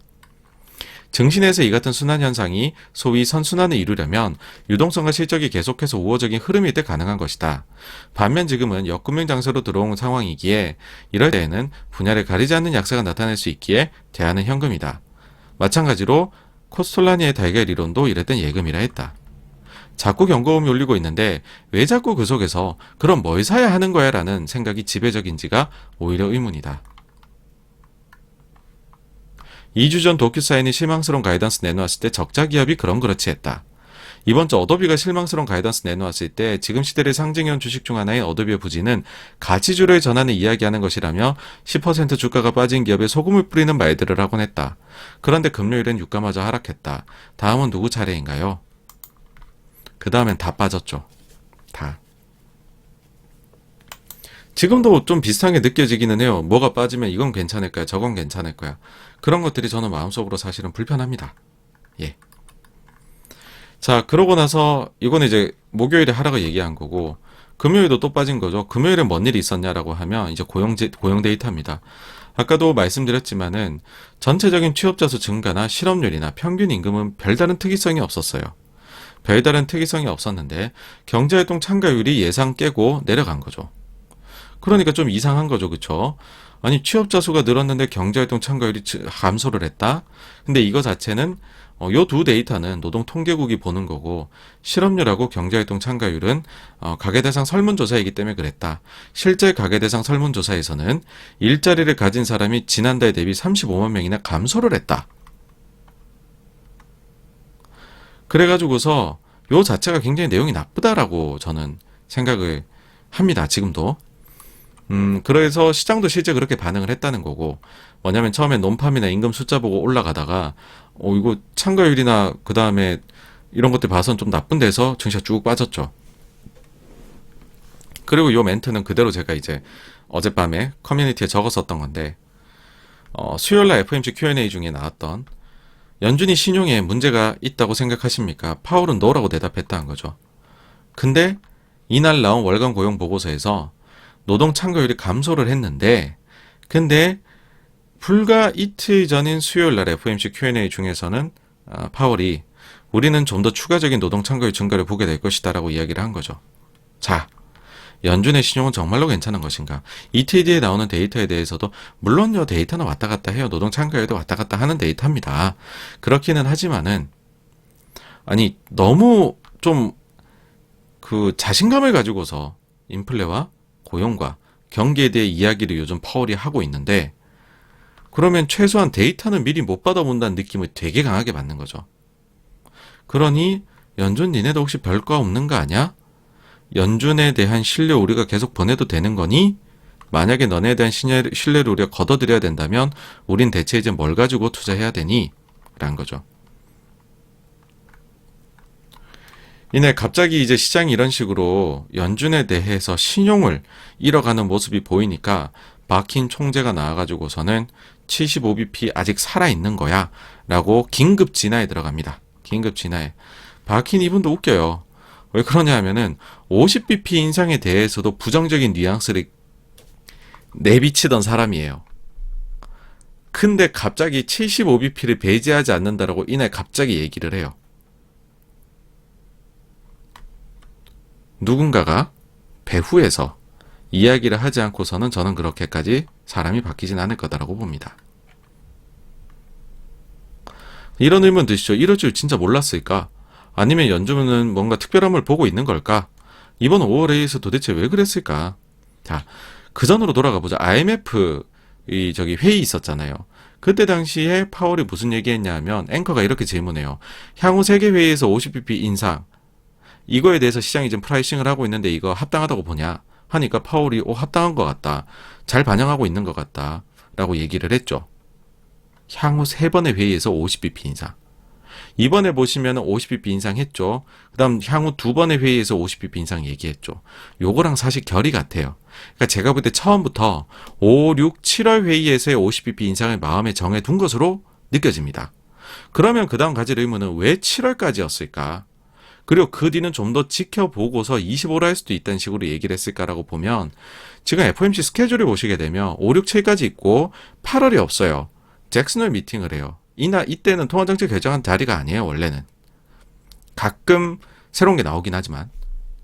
증시 내에서 이 같은 순환 현상이 소위 선순환을 이루려면 유동성과 실적이 계속해서 우호적인 흐름일 때 가능한 것이다. 반면 지금은 역금융 장세로 들어온 상황이기에 이럴 때에는 분야를 가리지 않는 약세가 나타날 수 있기에 대안은 현금이다. 마찬가지로 코스톨라니의 달걀 이론도 이랬던 예금이라 했다. 자꾸 경고음이 울리고 있는데 왜 자꾸 그 속에서 그럼 뭘 사야 하는 거야 라는 생각이 지배적인지가 오히려 의문이다. 2주 전 도큐사인이 실망스러운 가이던스 내놓았을 때 적자 기업이 그렇지 했다. 이번 주 어도비가 실망스러운 가이던스 내놓았을 때 지금 시대의 상징형 주식 중 하나인 어도비의 부진은 가치주를 전하는 이야기하는 것이라며 10% 주가가 빠진 기업에 소금을 뿌리는 말들을 하곤 했다. 그런데 금요일엔 유가마저 하락했다. 다음은 누구 차례인가요? 그 다음엔 다 빠졌죠. 다. 지금도 좀 비슷하게 느껴지기는 해요. 뭐가 빠지면 이건 괜찮을 거야, 저건 괜찮을 거야. 그런 것들이 저는 마음속으로 사실은 불편합니다. 예. 자, 그러고 나서 이거는 이제 목요일에 하락을 얘기한 거고, 금요일도 또 빠진 거죠. 금요일에 뭔 일이 있었냐라고 하면 이제 고용 데이터입니다. 아까도 말씀드렸지만은 전체적인 취업자 수 증가나 실업률이나 평균 임금은 별다른 특이성이 없었어요. 별다른 특이성이 없었는데 경제활동 참가율이 예상 깨고 내려간 거죠. 그러니까 좀 이상한 거죠. 그쵸? 아니 취업자 수가 늘었는데 경제활동 참가율이 감소를 했다? 근데 이거 자체는 요 두 데이터는 노동통계국이 보는 거고 실업률하고 경제활동 참가율은 가계대상 설문조사이기 때문에 그랬다. 실제 가계대상 설문조사에서는 일자리를 가진 사람이 지난달 대비 35만 명이나 감소를 했다. 그래가지고서 요 자체가 굉장히 내용이 나쁘다라고 저는 생각을 합니다. 지금도. 그래서 시장도 실제 그렇게 반응을 했다는 거고, 뭐냐면 처음에 논팜이나 임금 숫자 보고 올라가다가, 이거 참가율이나 그 다음에 이런 것들 봐서는 좀 나쁜 데서 증시가 쭉 빠졌죠. 그리고 요 멘트는 그대로 제가 이제 어젯밤에 커뮤니티에 적었었던 건데, 수요일날 FOMC Q&A 중에 나왔던, 연준이 신용에 문제가 있다고 생각하십니까? 파월은 노라고 대답했다는 거죠. 근데 이날 나온 월간 고용 보고서에서 노동 참가율이 감소를 했는데, 근데 불과 이틀 전인 수요일 날 FOMC Q&A 중에서는 파월이 우리는 좀 더 추가적인 노동 참가율 증가를 보게 될 것이다라고 이야기를 한 거죠. 자, 연준의 신용은 정말로 괜찮은 것인가? 이틀 뒤에 나오는 데이터에 대해서도 물론요 데이터는 왔다 갔다 해요. 노동 참가율도 왔다 갔다 하는 데이터입니다. 그렇기는 하지만은 아니 너무 좀 그 자신감을 가지고서 인플레와 고용과 경기에 대해 이야기를 요즘 파월이 하고 있는데, 그러면 최소한 데이터는 미리 못 받아본다는 느낌을 되게 강하게 받는 거죠. 그러니 연준 니네도 혹시 별거 없는 거 아냐? 연준에 대한 신뢰 우리가 계속 보내도 되는 거니? 만약에 너네에 대한 신뢰를 우리가 걷어들여야 된다면 우린 대체 이제 뭘 가지고 투자해야 되니? 라는 거죠. 이내 갑자기 이제 시장이 이런 식으로 연준에 대해서 신용을 잃어가는 모습이 보이니까 바킨 총재가 나와가지고서는 75bp 아직 살아있는 거야 라고 긴급 진화에 들어갑니다. 긴급 진화에. 바킨 이분도 웃겨요. 왜 그러냐 하면은 50bp 인상에 대해서도 부정적인 뉘앙스를 내비치던 사람이에요. 근데 갑자기 75bp를 배제하지 않는다라고 이날 갑자기 얘기를 해요. 누군가가 배후에서 이야기를 하지 않고서는 저는 그렇게까지 사람이 바뀌진 않을 거다라고 봅니다. 이런 의문 드시죠? 이럴 줄 진짜 몰랐을까? 아니면 연준은 뭔가 특별함을 보고 있는 걸까? 이번 5월에서 도대체 왜 그랬을까? 자, 그 전으로 돌아가 보자. IMF 회의 있었잖아요. 그때 당시에 파월이 무슨 얘기했냐 하면 앵커가 이렇게 질문해요. 향후 세계 회의에서 50bp 인상, 이거에 대해서 시장이 지금 프라이싱을 하고 있는데 이거 합당하다고 보냐? 하니까 파월이 합당한 것 같다. 잘 반영하고 있는 것 같다. 라고 얘기를 했죠. 향후 3번의 회의에서 50bp 인상. 이번에 보시면 50bp 인상 했죠. 그 다음 향후 2번의 회의에서 50bp 인상 얘기했죠. 요거랑 사실 결이 같아요. 그러니까 제가 볼 때 처음부터 5, 6, 7월 회의에서의 50bp 인상을 마음에 정해둔 것으로 느껴집니다. 그러면 그 다음 가질 의문은 왜 7월까지였을까? 그리고 그 뒤는 좀 더 지켜보고서 25로 할 수도 있다는 식으로 얘기를 했을까라고 보면 지금 FOMC 스케줄을 보시게 되면 5, 6, 7까지 있고 8월이 없어요. 잭슨홀 미팅을 해요. 이때는 통화정책 결정한 자리가 아니에요. 원래는. 가끔 새로운 게 나오긴 하지만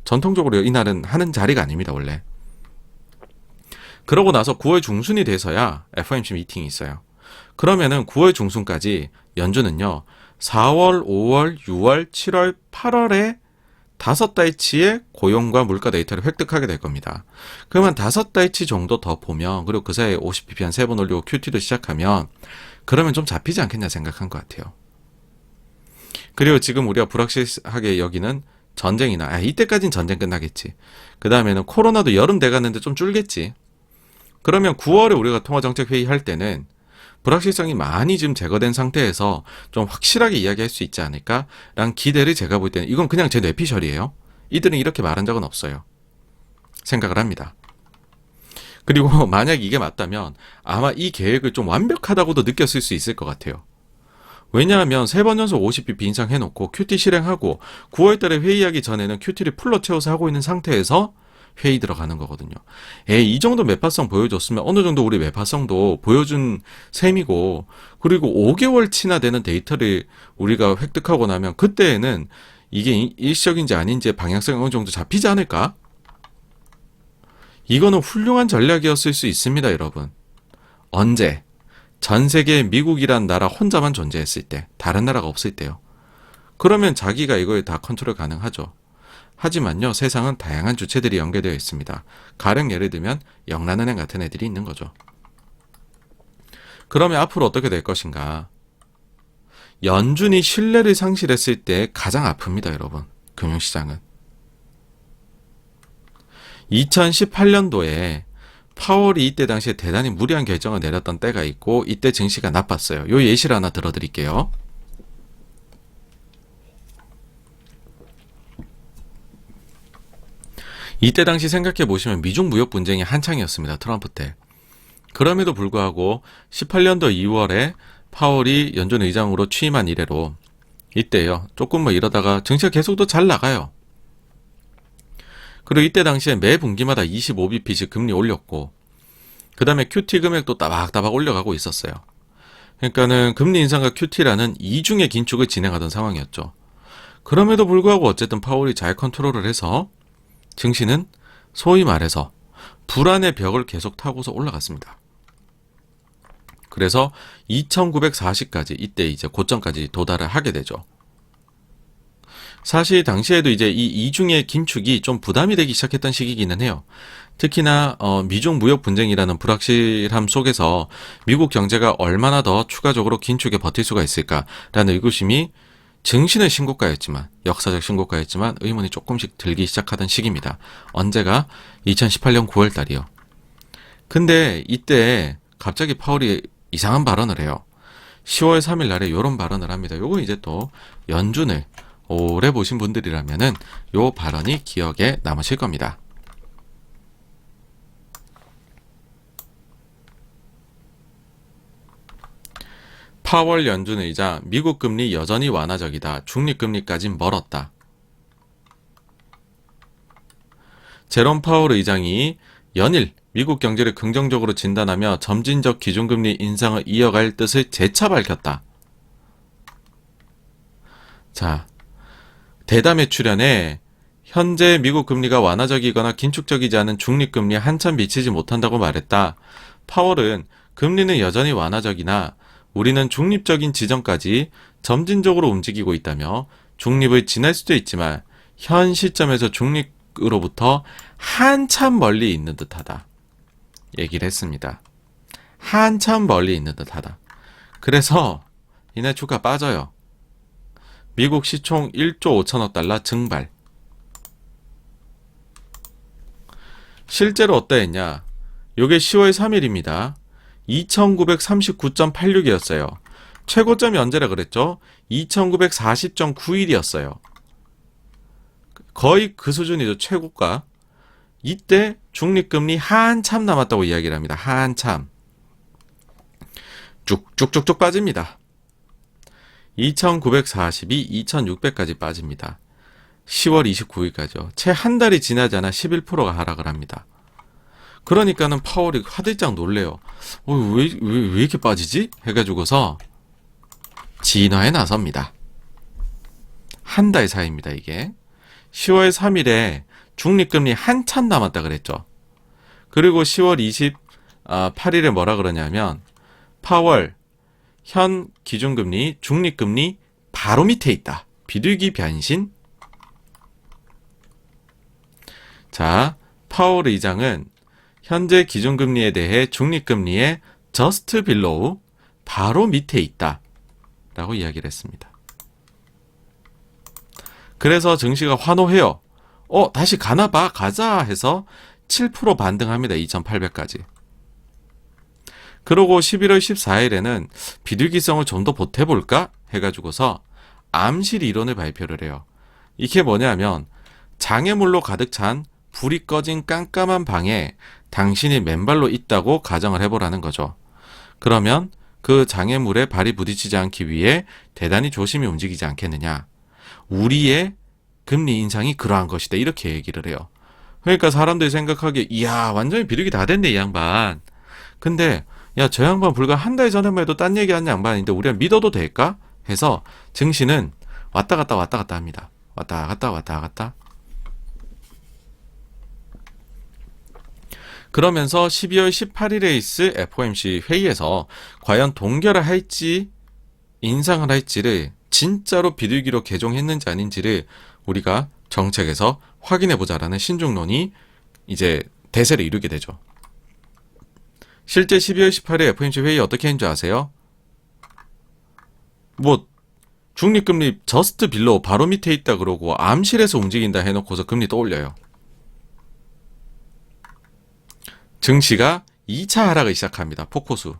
전통적으로 이날은 하는 자리가 아닙니다. 원래. 그러고 나서 9월 중순이 돼서야 FOMC 미팅이 있어요. 그러면은 9월 중순까지 연준은요. 4월, 5월, 6월, 7월, 8월에 5달치의 고용과 물가 데이터를 획득하게 될 겁니다. 그러면 5달치 정도 더 보면, 그리고 그 사이에 50bp 한 3번 올리고 QT도 시작하면, 그러면 좀 잡히지 않겠냐 생각한 것 같아요. 그리고 지금 우리가 불확실하게 여기는 전쟁이나, 이때까지는 전쟁 끝나겠지. 그 다음에는 코로나도 여름 돼가는데 좀 줄겠지. 그러면 9월에 우리가 통화정책 회의 할 때는 불확실성이 많이 지금 제거된 상태에서 좀 확실하게 이야기할 수 있지 않을까라는 기대를 제가 볼 때는, 이건 그냥 제 뇌피셜이에요. 이들은 이렇게 말한 적은 없어요. 생각을 합니다. 그리고 만약 이게 맞다면 아마 이 계획을 좀 완벽하다고도 느꼈을 수 있을 것 같아요. 왜냐하면 3번 연속 50bp 인상해놓고 QT 실행하고 9월달에 회의하기 전에는 QT를 풀로 채워서 하고 있는 상태에서 회의 들어가는 거거든요. 이 정도 매파성 보여줬으면 어느 정도 우리 매파성도 보여준 셈이고, 그리고 5개월치나 되는 데이터를 우리가 획득하고 나면 그때에는 이게 일시적인지 아닌지 방향성이 어느 정도 잡히지 않을까? 이거는 훌륭한 전략이었을 수 있습니다, 여러분. 언제? 전 세계에 미국이란 나라 혼자만 존재했을 때, 다른 나라가 없을 때요. 그러면 자기가 이걸 다 컨트롤 가능하죠. 하지만요, 세상은 다양한 주체들이 연계되어 있습니다. 가령 예를 들면 영란은행 같은 애들이 있는 거죠. 그러면 앞으로 어떻게 될 것인가? 연준이 신뢰를 상실했을 때 가장 아픕니다, 여러분. 금융시장은. 2018년도에 파월이 이때 당시에 대단히 무리한 결정을 내렸던 때가 있고, 이때 증시가 나빴어요. 요 예시를 하나 들어드릴게요. 이때 당시 생각해 보시면 미중 무역 분쟁이 한창이었습니다. 트럼프 때. 그럼에도 불구하고 18년도 2월에 파월이 연준 의장으로 취임한 이래로 이때요. 조금 이러다가 증시가 계속 더 잘 나가요. 그리고 이때 당시에 매 분기마다 25bp씩 금리 올렸고, 그 다음에 QT 금액도 따박따박 올려가고 있었어요. 그러니까는 금리 인상과 QT라는 이중의 긴축을 진행하던 상황이었죠. 그럼에도 불구하고 어쨌든 파월이 잘 컨트롤을 해서 증시는 소위 말해서 불안의 벽을 계속 타고서 올라갔습니다. 그래서 2940까지 이때 이제 고점까지 도달을 하게 되죠. 사실 당시에도 이제 이 이중의 긴축이 좀 부담이 되기 시작했던 시기이기는 해요. 특히나 미중 무역 분쟁이라는 불확실함 속에서 미국 경제가 얼마나 더 추가적으로 긴축에 버틸 수가 있을까라는 의구심이 증시는 신고가였지만, 역사적 신고가였지만 의문이 조금씩 들기 시작하던 시기입니다. 언제가? 2018년 9월 달이요. 근데 이때 갑자기 파월이 이상한 발언을 해요. 10월 3일 날에 이런 발언을 합니다. 요거 이제 또 연준을 오래 보신 분들이라면은 요 발언이 기억에 남으실 겁니다. 파월 연준 의장, 미국 금리 여전히 완화적이다. 중립금리까진 멀었다. 제롬 파월 의장이 연일 미국 경제를 긍정적으로 진단하며 점진적 기준금리 인상을 이어갈 뜻을 재차 밝혔다. 자, 대담의 출연에 현재 미국 금리가 완화적이거나 긴축적이지 않은 중립금리에 한참 미치지 못한다고 말했다. 파월은 금리는 여전히 완화적이나 우리는 중립적인 지점까지 점진적으로 움직이고 있다며 중립을 지날 수도 있지만 현 시점에서 중립으로부터 한참 멀리 있는 듯하다. 얘기를 했습니다. 한참 멀리 있는 듯하다. 그래서 이날 주가 빠져요. 미국 시총 1조 5천억 달러 증발. 실제로 어떠했냐? 요게 10월 3일입니다. 2939.86이었어요. 최고점이 언제라 그랬죠? 2940.91이었어요. 거의 그 수준이죠. 최고가. 이때 중립금리 한참 남았다고 이야기를 합니다. 한참. 쭉쭉쭉쭉 빠집니다. 2942, 2600까지 빠집니다. 10월 29일까지요. 채 한 달이 지나지 않아 11%가 하락을 합니다. 그러니까는 파월이 화들짝 놀래요. 왜 이렇게 빠지지? 해가지고서 진화에 나섭니다. 한 달 사이입니다, 이게. 10월 3일에 중립금리 한참 남았다 그랬죠. 그리고 10월 28일에 뭐라 그러냐면, 파월, 현 기준금리, 중립금리 바로 밑에 있다. 비둘기 변신. 자, 파월 의장은 현재 기준금리에 대해 중립금리의 just below, 바로 밑에 있다 라고 이야기를 했습니다. 그래서 증시가 환호해요. 다시 가나봐, 가자 해서 7% 반등합니다. 2800까지. 그러고 11월 14일에는 비둘기성을 좀 더 보태볼까 해가지고서 암실 이론을 발표를 해요. 이게 뭐냐면 장애물로 가득 찬 불이 꺼진 깜깜한 방에 당신이 맨발로 있다고 가정을 해보라는 거죠. 그러면 그 장애물에 발이 부딪히지 않기 위해 대단히 조심히 움직이지 않겠느냐. 우리의 금리 인상이 그러한 것이다. 이렇게 얘기를 해요. 그러니까 사람들이 생각하기에 이야 완전히 비둘기 다 됐네 이 양반. 근데 야 저 양반 불과 한 달 전에만 해도 딴 얘기하는 양반인데 우리가 믿어도 될까? 해서 증시는 왔다 갔다 왔다 갔다 합니다. 왔다 갔다 왔다 갔다. 그러면서 12월 18일에 있을 FOMC 회의에서 과연 동결을 할지 인상을 할지를 진짜로 비둘기로 개종했는지 아닌지를 우리가 정책에서 확인해보자라는 신중론이 이제 대세를 이루게 되죠. 실제 12월 18일 FOMC 회의 어떻게 했는지 아세요? 뭐 중립금리 저스트 빌로우 바로 밑에 있다 그러고 암실에서 움직인다 해놓고서 금리 또 올려요. 증시가 2차 하락을 시작합니다. 폭포수.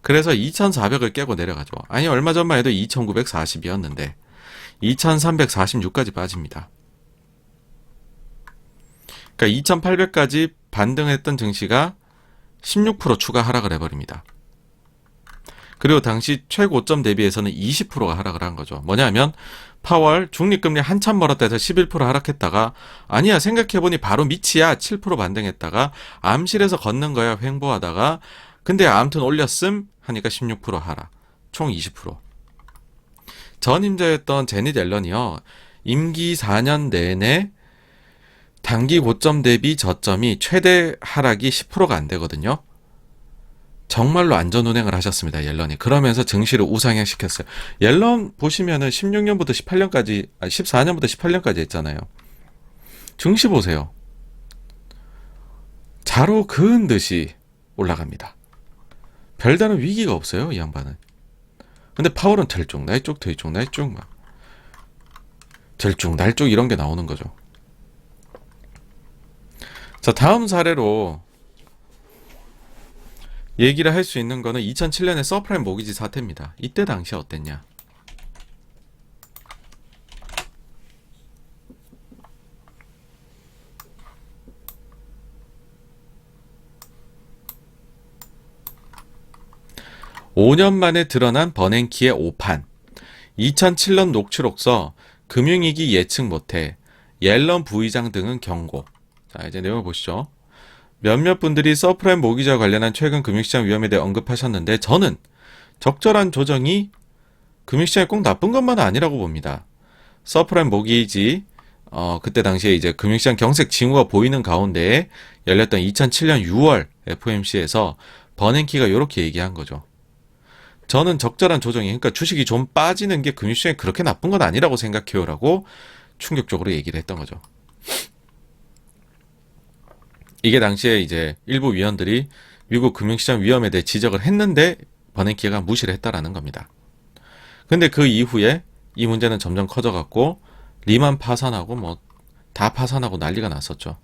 그래서 2400을 깨고 내려가죠. 아니 얼마 전만 해도 2940이었는데 2346까지 빠집니다. 그러니까 2800까지 반등했던 증시가 16% 추가 하락을 해버립니다. 그리고 당시 최고점 대비해서는 20%가 하락을 한 거죠. 뭐냐면 파월 중립금리 한참 멀었다 해서 11% 하락했다가 아니야 생각해보니 바로 밑이야 7% 반등했다가 암실에서 걷는 거야 횡보하다가 근데 아무튼 올렸음 하니까 16% 하락 총 20%. 전임자였던 제닛 옐런이요 임기 4년 내내 단기 고점 대비 저점이 최대 하락이 10%가 안 되거든요. 정말로 안전운행을 하셨습니다. 옐런이. 그러면서 증시를 우상향시켰어요. 옐런 보시면은 16년부터 18년까지 14년부터 18년까지 했잖아요. 증시 보세요. 자로 그은 듯이 올라갑니다. 별다른 위기가 없어요. 이 양반은. 근데 파월은 들쭉날쭉 들쭉날쭉 막 들쭉날쭉 이런 게 나오는 거죠. 자, 다음 사례로 얘기를 할 수 있는 거는 2007년의 서프라임 모기지 사태입니다. 이때 당시 어땠냐? (5년) 만에 드러난 버냉키의 오판. 2007년 녹취록서 금융위기 예측 못해 옐런 부의장 등은 경고. 자, 이제 내용을 보시죠. 몇몇 분들이 서프라임 모기지와 관련한 최근 금융시장 위험에 대해 언급하셨는데 저는 적절한 조정이 금융시장에 꼭 나쁜 것만은 아니라고 봅니다. 서프라임 모기지 그때 당시에 이제 금융시장 경색 징후가 보이는 가운데 열렸던 2007년 6월 FOMC에서 버냉키가 이렇게 얘기한 거죠. 저는 적절한 조정이 그러니까 주식이 좀 빠지는 게 금융시장에 그렇게 나쁜 건 아니라고 생각해요 라고 충격적으로 얘기를 했던 거죠. 이게 당시에 이제 일부 위원들이 미국 금융시장 위험에 대해 지적을 했는데 버냉키가 무시를 했다라는 겁니다. 근데 그 이후에 이 문제는 점점 커져갔고 리만 파산하고 뭐 다 파산하고 난리가 났었죠.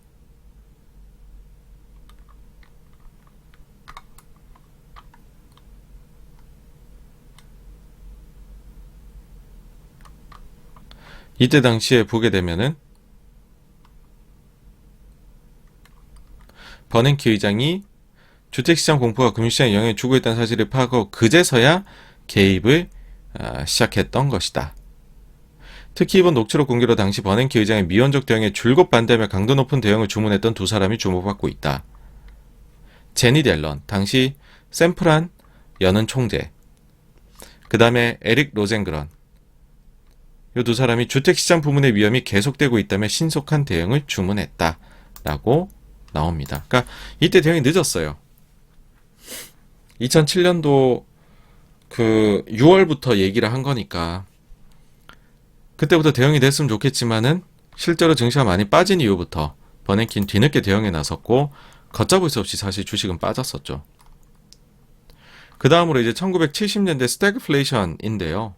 이때 당시에 보게 되면은 버냉키 의장이 주택시장 공포가 금융시장에 영향을 주고 있다는 사실을 파악하고 그제서야 개입을 시작했던 것이다. 특히 이번 녹취록 공개로 당시 버냉키 의장의 미온적 대응에 줄곧 반대하며 강도 높은 대응을 주문했던 두 사람이 주목받고 있다. 제닛 옐런, 당시 샌프란 연은 총재, 그 다음에 에릭 로젠그런, 이 두 사람이 주택시장 부문의 위험이 계속되고 있다며 신속한 대응을 주문했다라고 나옵니다. 그러니까 이때 대응이 늦었어요. 2007년도 그 6월부터 얘기를 한 거니까 그때부터 대응이 됐으면 좋겠지만은 실제로 증시가 많이 빠진 이후부터 버냉키는 뒤늦게 대응에 나섰고 걷잡을 수 없이 사실 주식은 빠졌었죠. 그 다음으로 이제 1970년대 스태그플레이션인데요.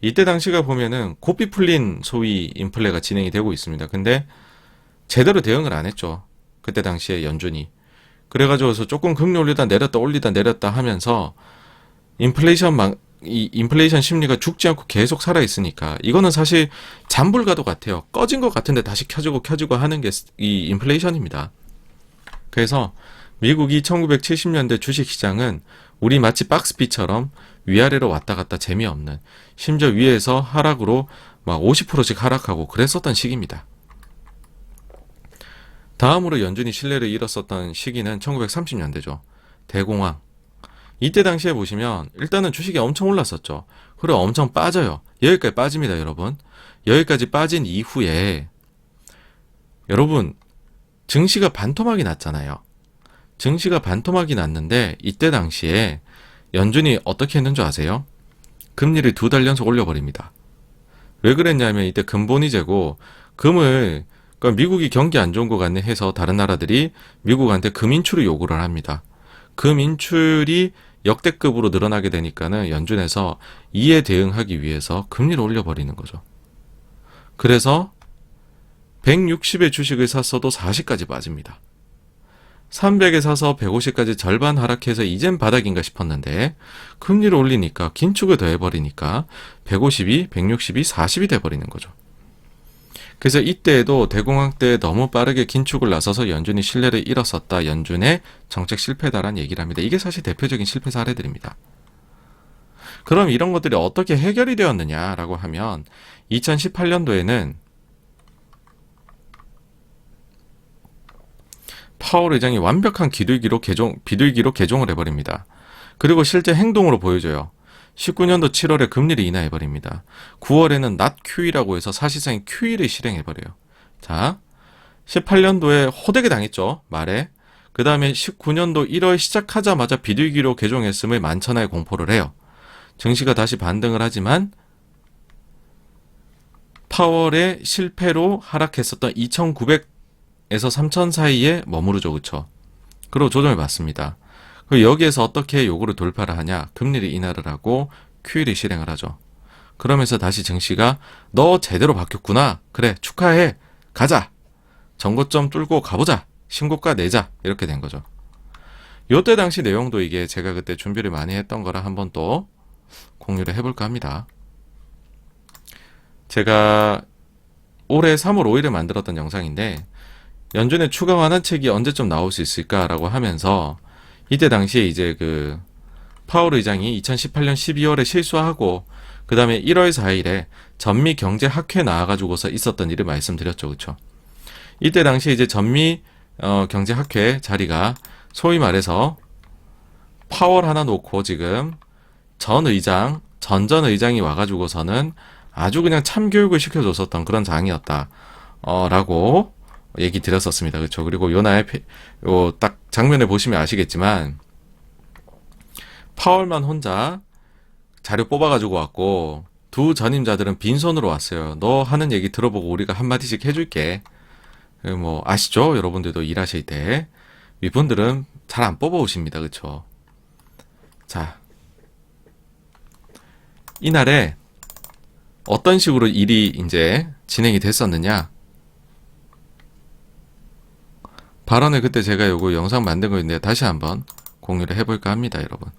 이때 당시가 보면은 고삐 풀린 소위 인플레가 진행이 되고 있습니다. 근데 제대로 대응을 안 했죠. 그때 당시에 연준이. 그래가지고서 조금 금리 올리다 내렸다 올리다 내렸다 하면서 인플레이션 심리가 죽지 않고 계속 살아있으니까 이거는 사실 잔불가도 같아요. 꺼진 것 같은데 다시 켜지고 하는 게 이 인플레이션입니다. 그래서 미국이 1970년대 주식시장은 우리 마치 박스비처럼 위아래로 왔다 갔다 재미없는 심지어 위에서 하락으로 막 50%씩 하락하고 그랬었던 시기입니다. 다음으로 연준이 신뢰를 잃었었던 시기는 1930년대죠. 대공황. 이때 당시에 보시면 일단은 주식이 엄청 올랐었죠. 그리고 엄청 빠져요. 여기까지 빠집니다, 여러분. 여기까지 빠진 이후에 여러분 증시가 반토막이 났잖아요. 증시가 반토막이 났는데 이때 당시에 연준이 어떻게 했는 줄 아세요? 금리를 2달 연속 올려버립니다. 왜 그랬냐면 이때 금본위제고 금을 그러니까 미국이 경기 안 좋은 것 같네 해서 다른 나라들이 미국한테 금인출을 요구를 합니다. 금인출이 역대급으로 늘어나게 되니까는 연준에서 이에 대응하기 위해서 금리를 올려버리는 거죠. 그래서 160의 주식을 샀어도 40까지 빠집니다. 300에 사서 150까지 절반 하락해서 이젠 바닥인가 싶었는데 금리를 올리니까 긴축을 더해버리니까 152, 162, 40이 돼버리는 거죠. 그래서 이때에도 대공황 때 너무 빠르게 긴축을 나서서 연준이 신뢰를 잃었었다. 연준의 정책 실패다란 얘기를 합니다. 이게 사실 대표적인 실패 사례들입니다. 그럼 이런 것들이 어떻게 해결이 되었느냐라고 하면 2018년도에는 파월 의장이 완벽한 비둘기로 개종을 해버립니다. 그리고 실제 행동으로 보여줘요. 19년도 7월에 금리를 인하해버립니다. 9월에는 not QE라고 해서 사실상 QE를 실행해버려요. 자, 18년도에 호되게 당했죠. 말에. 그 다음에 19년도 1월 시작하자마자 비둘기로 개종했음을 만천하에 공포를 해요. 증시가 다시 반등을 하지만 파월의 실패로 하락했었던 2,900에서 3,000 사이에 머무르죠. 그쵸? 그리고 조정을 받습니다. 여기에서 어떻게 요거를 돌파를 하냐? 금리를 인하를 하고 QE를 실행을 하죠. 그러면서 다시 증시가 너 제대로 바뀌었구나. 그래 축하해. 가자. 전고점 뚫고 가보자. 신고가 내자. 이렇게 된 거죠. 요때 당시 내용도 이게 제가 그때 준비를 많이 했던 거라 한번 또 공유를 해볼까 합니다. 제가 올해 3월 5일에 만들었던 영상인데 연준의 추가 완화책이 언제쯤 나올 수 있을까라고 하면서 이때 당시에 이제 그 파월 의장이 2018년 12월에 실수하고 그 다음에 1월 4일에 전미 경제 학회 나와가지고서 있었던 일을 말씀드렸죠, 그렇죠? 이때 당시에 이제 전미 경제 학회 자리가 소위 말해서 파월 하나 놓고 지금 전 의장이 와가지고서는 아주 그냥 참교육을 시켜줬었던 그런 장이었다. 라고 얘기 드렸었습니다. 그렇죠? 그리고 요날 딱 장면을 보시면 아시겠지만 파월만 혼자 자료 뽑아가지고 왔고 두 전임자들은 빈손으로 왔어요. 너 하는 얘기 들어보고 우리가 한마디씩 해줄게. 뭐 아시죠? 여러분들도 일하실 때 이분들은 잘 안 뽑아오십니다. 그렇죠? 자, 이날에 어떤 식으로 일이 이제 진행이 됐었느냐? 발언을 그때 제가 요거 영상 만든 거 있는데 다시 한번 공유를 해볼까 합니다, 여러분.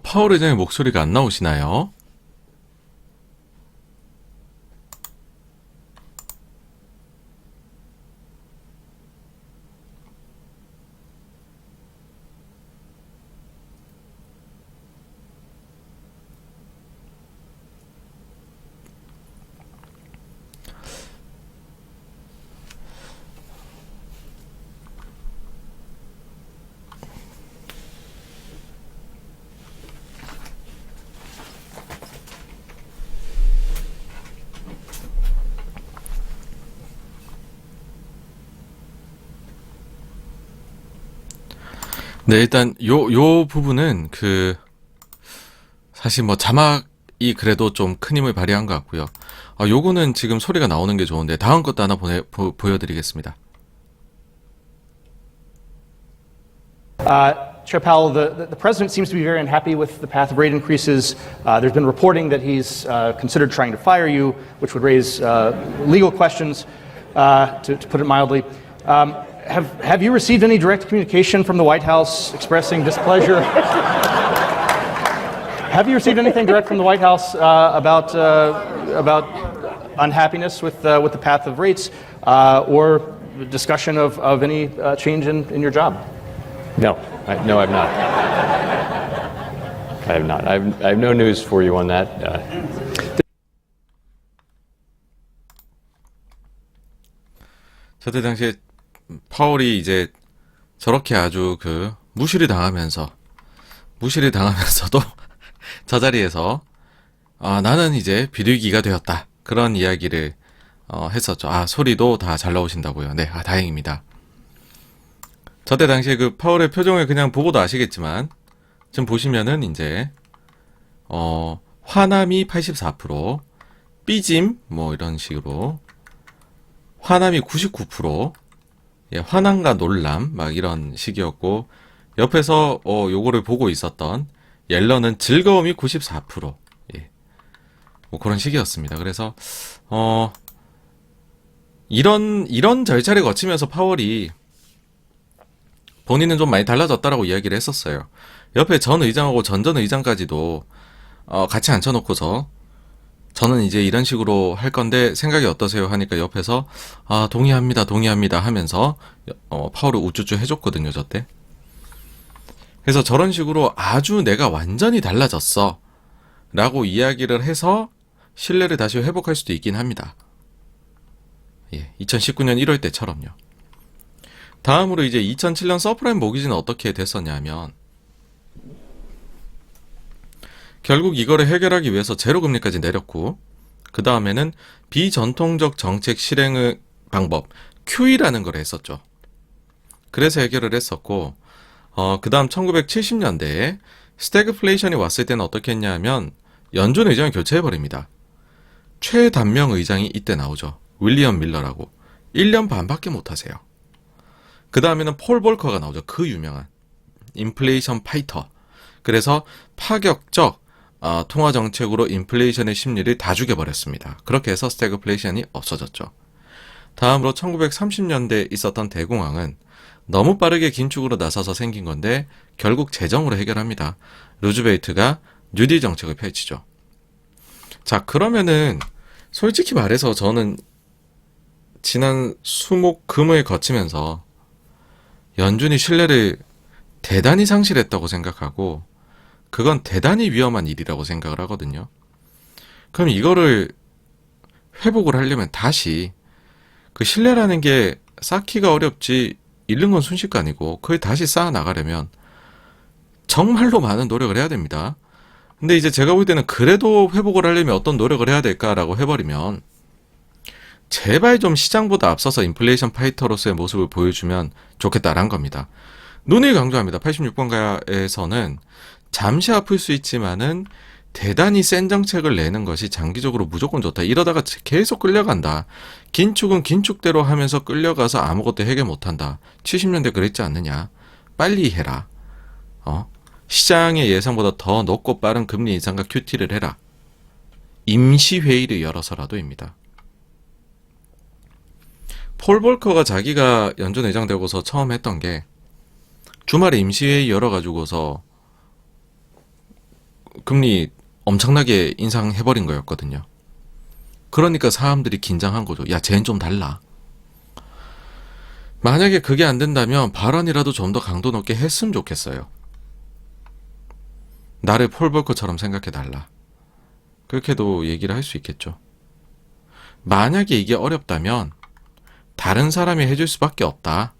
파월 의장의 목소리가 안 나오시나요? 네, 일단 요 부분은 사실 뭐 자막이 그래도 좀 큰 힘을 발휘한 것 같고요. 요거는 지금 소리가 나오는 게 좋은데 다음 것도 하나 보여드리겠습니다. Chair Powell, the president seems to be very unhappy with the path of rate increases. There's been reporting that he's considered trying to fire you, which would raise legal questions, to put it mildly. Have you received any direct communication from the White House expressing displeasure? Have you received anything direct from the White House about unhappiness with the path of rates, or discussion of any change in your job? No, no, I've not. I have not. I have no news for you on that. 저때 당시에 파월이 이제 저렇게 아주 무시를 당하면서도 저 자리에서 나는 이제 비둘기가 되었다, 그런 이야기를 했었죠. 소리도 다 잘 나오신다고요. 네, 다행입니다. 저때 당시에 파월의 표정을 그냥 보고도 아시겠지만 지금 보시면은 이제 화남이 84%, 삐짐 뭐 이런 식으로, 화남이 99%, 예, 화남과 놀람 막 이런 식이었고, 옆에서 요거를 보고 있었던 옐러는 즐거움이 94%, 예, 뭐 그런 식이었습니다. 그래서 이런 절차를 거치면서 파월이 본인은 좀 많이 달라졌다라고 이야기를 했었어요. 옆에 전 의장하고 전 의장까지도 같이 앉혀놓고서 저는 이제 이런 식으로 할 건데 생각이 어떠세요 하니까 옆에서 동의합니다 하면서 파월을 우쭈쭈 해줬거든요, 저때. 그래서 저런 식으로 아주 내가 완전히 달라졌어 라고 이야기를 해서 신뢰를 다시 회복할 수도 있긴 합니다. 예, 2019년 1월 때처럼요. 다음으로 이제 2007년 서프라임 모기지는 어떻게 됐었냐면, 결국 이거를 해결하기 위해서 제로금리까지 내렸고, 그 다음에는 비전통적 정책 실행의 방법 QE라는 걸 했었죠. 그래서 해결을 했었고, 그 다음 1970년대에 스태그플레이션이 왔을 때는 어떻게 했냐면 연준 의장을 교체해버립니다. 최단명 의장이 이때 나오죠. 윌리엄 밀러라고. 1년 반밖에 못하세요. 그 다음에는 폴 볼커가 나오죠. 그 유명한 인플레이션 파이터. 그래서 파격적 통화정책으로 인플레이션의 심리를 다 죽여버렸습니다. 그렇게 해서 스태그플레이션이 없어졌죠. 다음으로 1930년대에 있었던 대공황은 너무 빠르게 긴축으로 나서서 생긴 건데 결국 재정으로 해결합니다. 루즈벨트가 뉴딜 정책을 펼치죠. 자, 그러면은 솔직히 말해서 저는 지난 수목 금을 거치면서 연준이 신뢰를 대단히 상실했다고 생각하고, 그건 대단히 위험한 일이라고 생각을 하거든요. 그럼 이거를 회복을 하려면 다시 신뢰라는 게 쌓기가 어렵지 잃는 건 순식간이고, 그걸 다시 쌓아 나가려면 정말로 많은 노력을 해야 됩니다. 근데 이제 제가 볼 때는 그래도 회복을 하려면 어떤 노력을 해야 될까라고 해버리면, 제발 좀 시장보다 앞서서 인플레이션 파이터로서의 모습을 보여주면 좋겠다라는 겁니다. 눈을 강조합니다. 86번가에서는 잠시 아플 수 있지만은 대단히 센 정책을 내는 것이 장기적으로 무조건 좋다. 이러다가 계속 끌려간다. 긴축은 긴축대로 하면서 끌려가서 아무것도 해결 못한다. 70년대 그랬지 않느냐. 빨리 해라. 시장의 예상보다 더 높고 빠른 금리 인상과 QT를 해라. 임시회의를 열어서라도입니다. 폴 볼커가 자기가 연준 의장 되고서 처음 했던 게 주말에 임시회의 열어가지고서 금리 엄청나게 인상해버린 거였거든요. 그러니까 사람들이 긴장한 거죠. 야, 쟤는 좀 달라. 만약에 그게 안 된다면 발언이라도 좀 더 강도 높게 했으면 좋겠어요. 나를 폴 볼커처럼 생각해달라. 그렇게도 얘기를 할 수 있겠죠. 만약에 이게 어렵다면 다른 사람이 해줄 수밖에 없다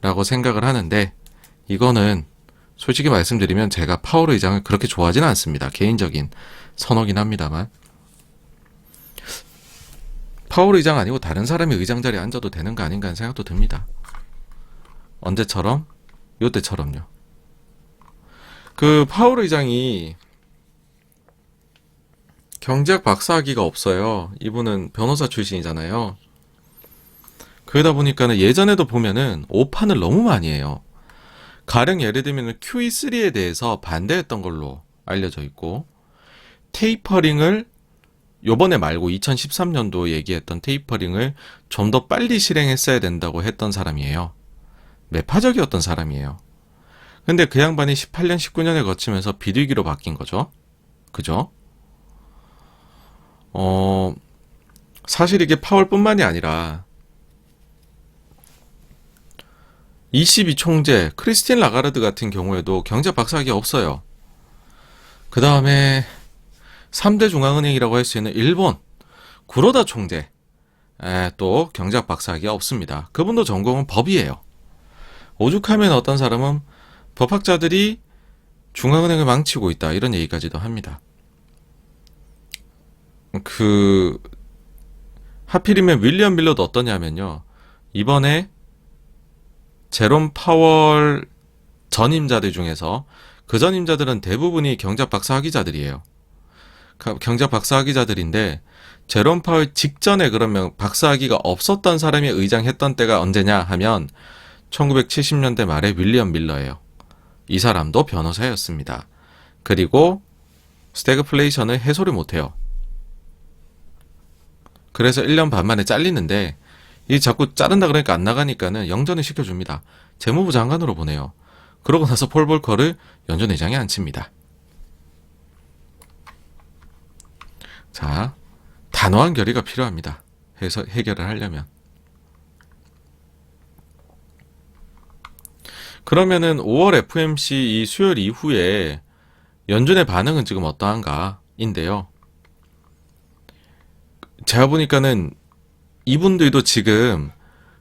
라고 생각을 하는데, 이거는 솔직히 말씀드리면 제가 파월 의장을 그렇게 좋아하지는 않습니다. 개인적인 선호긴 합니다만, 파월 의장 아니고 다른 사람이 의장 자리에 앉아도 되는 거 아닌가 하는 생각도 듭니다. 언제처럼 요때처럼요. 그 파월 의장이 경제학 박사학위가 없어요. 이분은 변호사 출신이잖아요. 그러다 보니까는 예전에도 보면은 오판을 너무 많이 해요. 가령 예를 들면 QE3에 대해서 반대했던 걸로 알려져 있고, 테이퍼링을 요번에 말고 2013년도 얘기했던 테이퍼링을 좀 더 빨리 실행했어야 된다고 했던 사람이에요. 매파적이었던 사람이에요. 근데 그 양반이 18년, 19년에 거치면서 비둘기로 바뀐 거죠. 그죠? 사실 이게 파월뿐만이 아니라 22 총재 크리스틴 라가르드 같은 경우에도 경제 박사학위 없어요. 그 다음에 3대 중앙은행이라고 할 수 있는 일본 구로다 총재 또 경제학 박사학위 없습니다. 그분도 전공은 법이에요. 오죽하면 어떤 사람은 법학자들이 중앙은행을 망치고 있다 이런 얘기까지도 합니다. 하필이면 윌리엄 밀러도 어떠냐면요, 이번에 제롬 파월 전임자들 중에서 그 전임자들은 대부분이 경제학 박사학위자들이에요. 경제학 박사학위자들인데 제롬 파월 직전에 그러면 박사학위가 없었던 사람이 의장했던 때가 언제냐 하면 1970년대 말에 윌리엄 밀러예요. 이 사람도 변호사였습니다. 그리고 스태그플레이션을 해소를 못해요. 그래서 1년 반 만에 잘리는데, 이 자꾸 자른다 그러니까 안 나가니까는 영전을 시켜줍니다. 재무부 장관으로 보내요. 그러고 나서 폴 볼커를 연준의장에 앉힙니다. 자, 단호한 결의가 필요합니다. 해결을 하려면. 그러면은 5월 FOMC 이 수요일 이후에 연준의 반응은 지금 어떠한가인데요. 제가 보니까는 이분들도 지금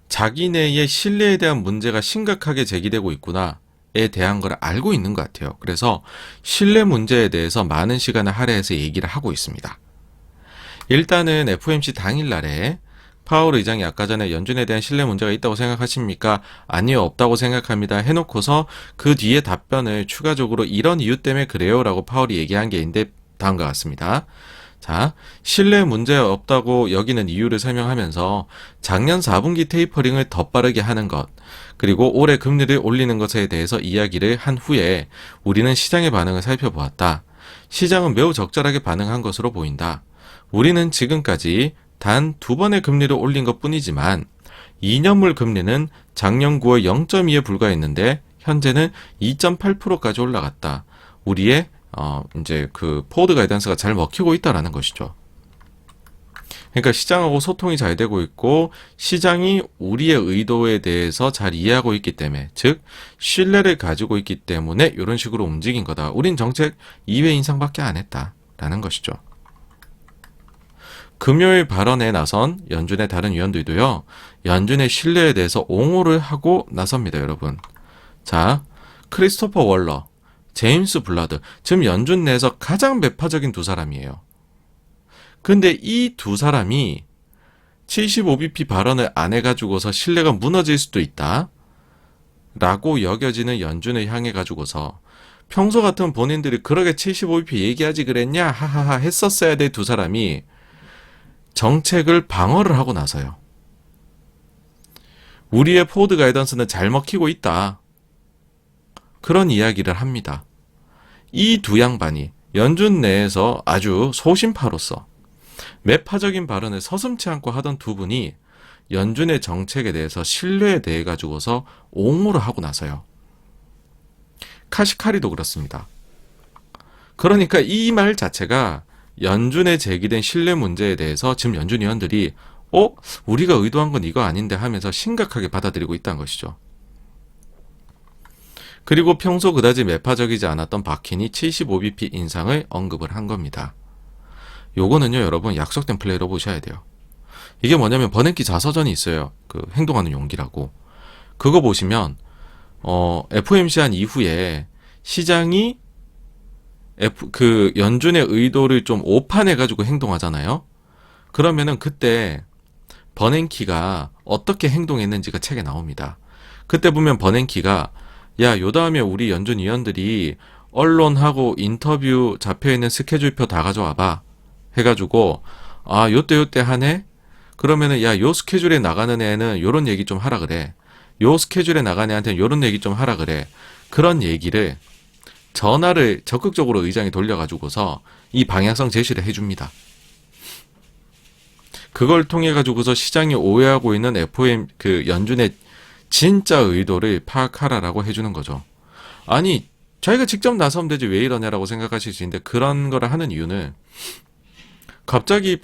자기네의 신뢰에 대한 문제가 심각하게 제기되고 있구나에 대한 걸 알고 있는 것 같아요. 그래서 신뢰 문제에 대해서 많은 시간을 할애해서 얘기를 하고 있습니다. 일단은 FOMC 당일날에 파월 의장이 아까 전에 연준에 대한 신뢰 문제가 있다고 생각하십니까? 아니요, 없다고 생각합니다. 해놓고서 그 뒤에 답변을 추가적으로 이런 이유 때문에 그래요 라고 파월이 얘기한 게 있는데 다음과 같습니다. 자, 신뢰 문제 없다고 여기는 이유를 설명하면서 작년 4분기 테이퍼링을 더 빠르게 하는 것, 그리고 올해 금리를 올리는 것에 대해서 이야기를 한 후에 우리는 시장의 반응을 살펴보았다. 시장은 매우 적절하게 반응한 것으로 보인다. 우리는 지금까지 단 2번의 금리를 올린 것 뿐이지만 2년물 금리는 작년 9월 0.2에 불과했는데 현재는 2.8%까지 올라갔다. 우리의 이제 그 포워드 가이던스가 잘 먹히고 있다라는 것이죠. 그러니까 시장하고 소통이 잘 되고 있고 시장이 우리의 의도에 대해서 잘 이해하고 있기 때문에, 즉 신뢰를 가지고 있기 때문에 이런 식으로 움직인 거다. 우린 정책 2회 인상밖에 안 했다라는 것이죠. 금요일 발언에 나선 연준의 다른 위원들도요, 연준의 신뢰에 대해서 옹호를 하고 나섭니다, 여러분. 자, 크리스토퍼 월러, 제임스 블라드, 지금 연준 내에서 가장 매파적인 두 사람이에요. 근데 이 두 사람이 75bp 발언을 안 해가지고서 신뢰가 무너질 수도 있다 라고 여겨지는 연준을 향해 가지고서 평소 같은 본인들이 그러게 75bp 얘기하지 그랬냐 하하하 했었어야 될 두 사람이 정책을 방어를 하고 나서요. 우리의 포워드 가이던스는 잘 먹히고 있다. 그런 이야기를 합니다. 이 두 양반이 연준 내에서 아주 소신파로서 매파적인 발언을 서슴지 않고 하던 두 분이 연준의 정책에 대해서 신뢰에 대해 가지고서 옹호를 하고 나서요. 카시카리도 그렇습니다. 그러니까 이 말 자체가 연준에 제기된 신뢰 문제에 대해서 지금 연준 위원들이 우리가 의도한 건 이거 아닌데 하면서 심각하게 받아들이고 있다는 것이죠. 그리고 평소 그다지 매파적이지 않았던 바킨이 75bp 인상을 언급을 한 겁니다. 요거는요, 여러분 약속된 플레이로 보셔야 돼요. 이게 뭐냐면 버냉키 자서전이 있어요. 그 행동하는 용기라고. 그거 보시면 FOMC 한 이후에 시장이 그 연준의 의도를 좀 오판해가지고 행동하잖아요. 그러면은 그때 버냉키가 어떻게 행동했는지가 책에 나옵니다. 그때 보면 버냉키가 야, 요 다음에 우리 연준 위원들이 언론하고 인터뷰 잡혀있는 스케줄표 다 가져와봐. 해가지고, 아, 요때 하네? 그러면은, 야, 요 스케줄에 나가는 애는 요런 얘기 좀 하라 그래. 요 스케줄에 나가는 애한테는 요런 얘기 좀 하라 그래. 그런 얘기를 전화를 적극적으로 의장이 돌려가지고서 이 방향성 제시를 해줍니다. 그걸 통해 가지고서 시장이 오해하고 있는 FOM 그 연준의 진짜 의도를 파악하라라고 해주는 거죠. 아니 자기가 직접 나서면 되지 왜 이러냐라고 생각하실 수 있는데 그런 거를 하는 이유는 갑자기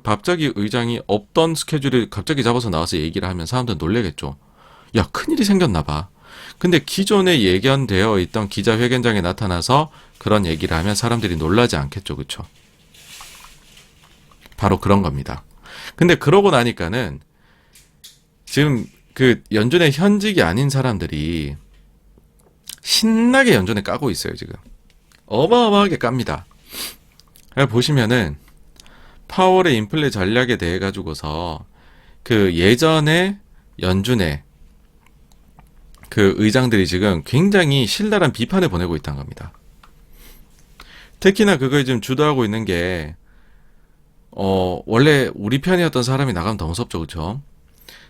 갑자기 의장이 없던 스케줄을 갑자기 잡아서 나와서 얘기를 하면 사람들은 놀래겠죠. 야, 큰일이 생겼나 봐. 근데 기존에 예견되어 있던 기자회견장에 나타나서 그런 얘기를 하면 사람들이 놀라지 않겠죠. 그쵸? 바로 그런 겁니다. 근데 그러고 나니까는 지금 그 연준의 현직이 아닌 사람들이 신나게 연준에 까고 있어요, 지금. 어마어마하게 깝니다. 보시면은 파월의 인플레 전략에 대해 가지고서 그 예전에 연준의 그 의장들이 지금 굉장히 신랄한 비판을 보내고 있다는 겁니다. 특히나 그걸 지금 주도하고 있는 게 원래 우리 편이었던 사람이 나가면 더 무섭죠, 그쵸?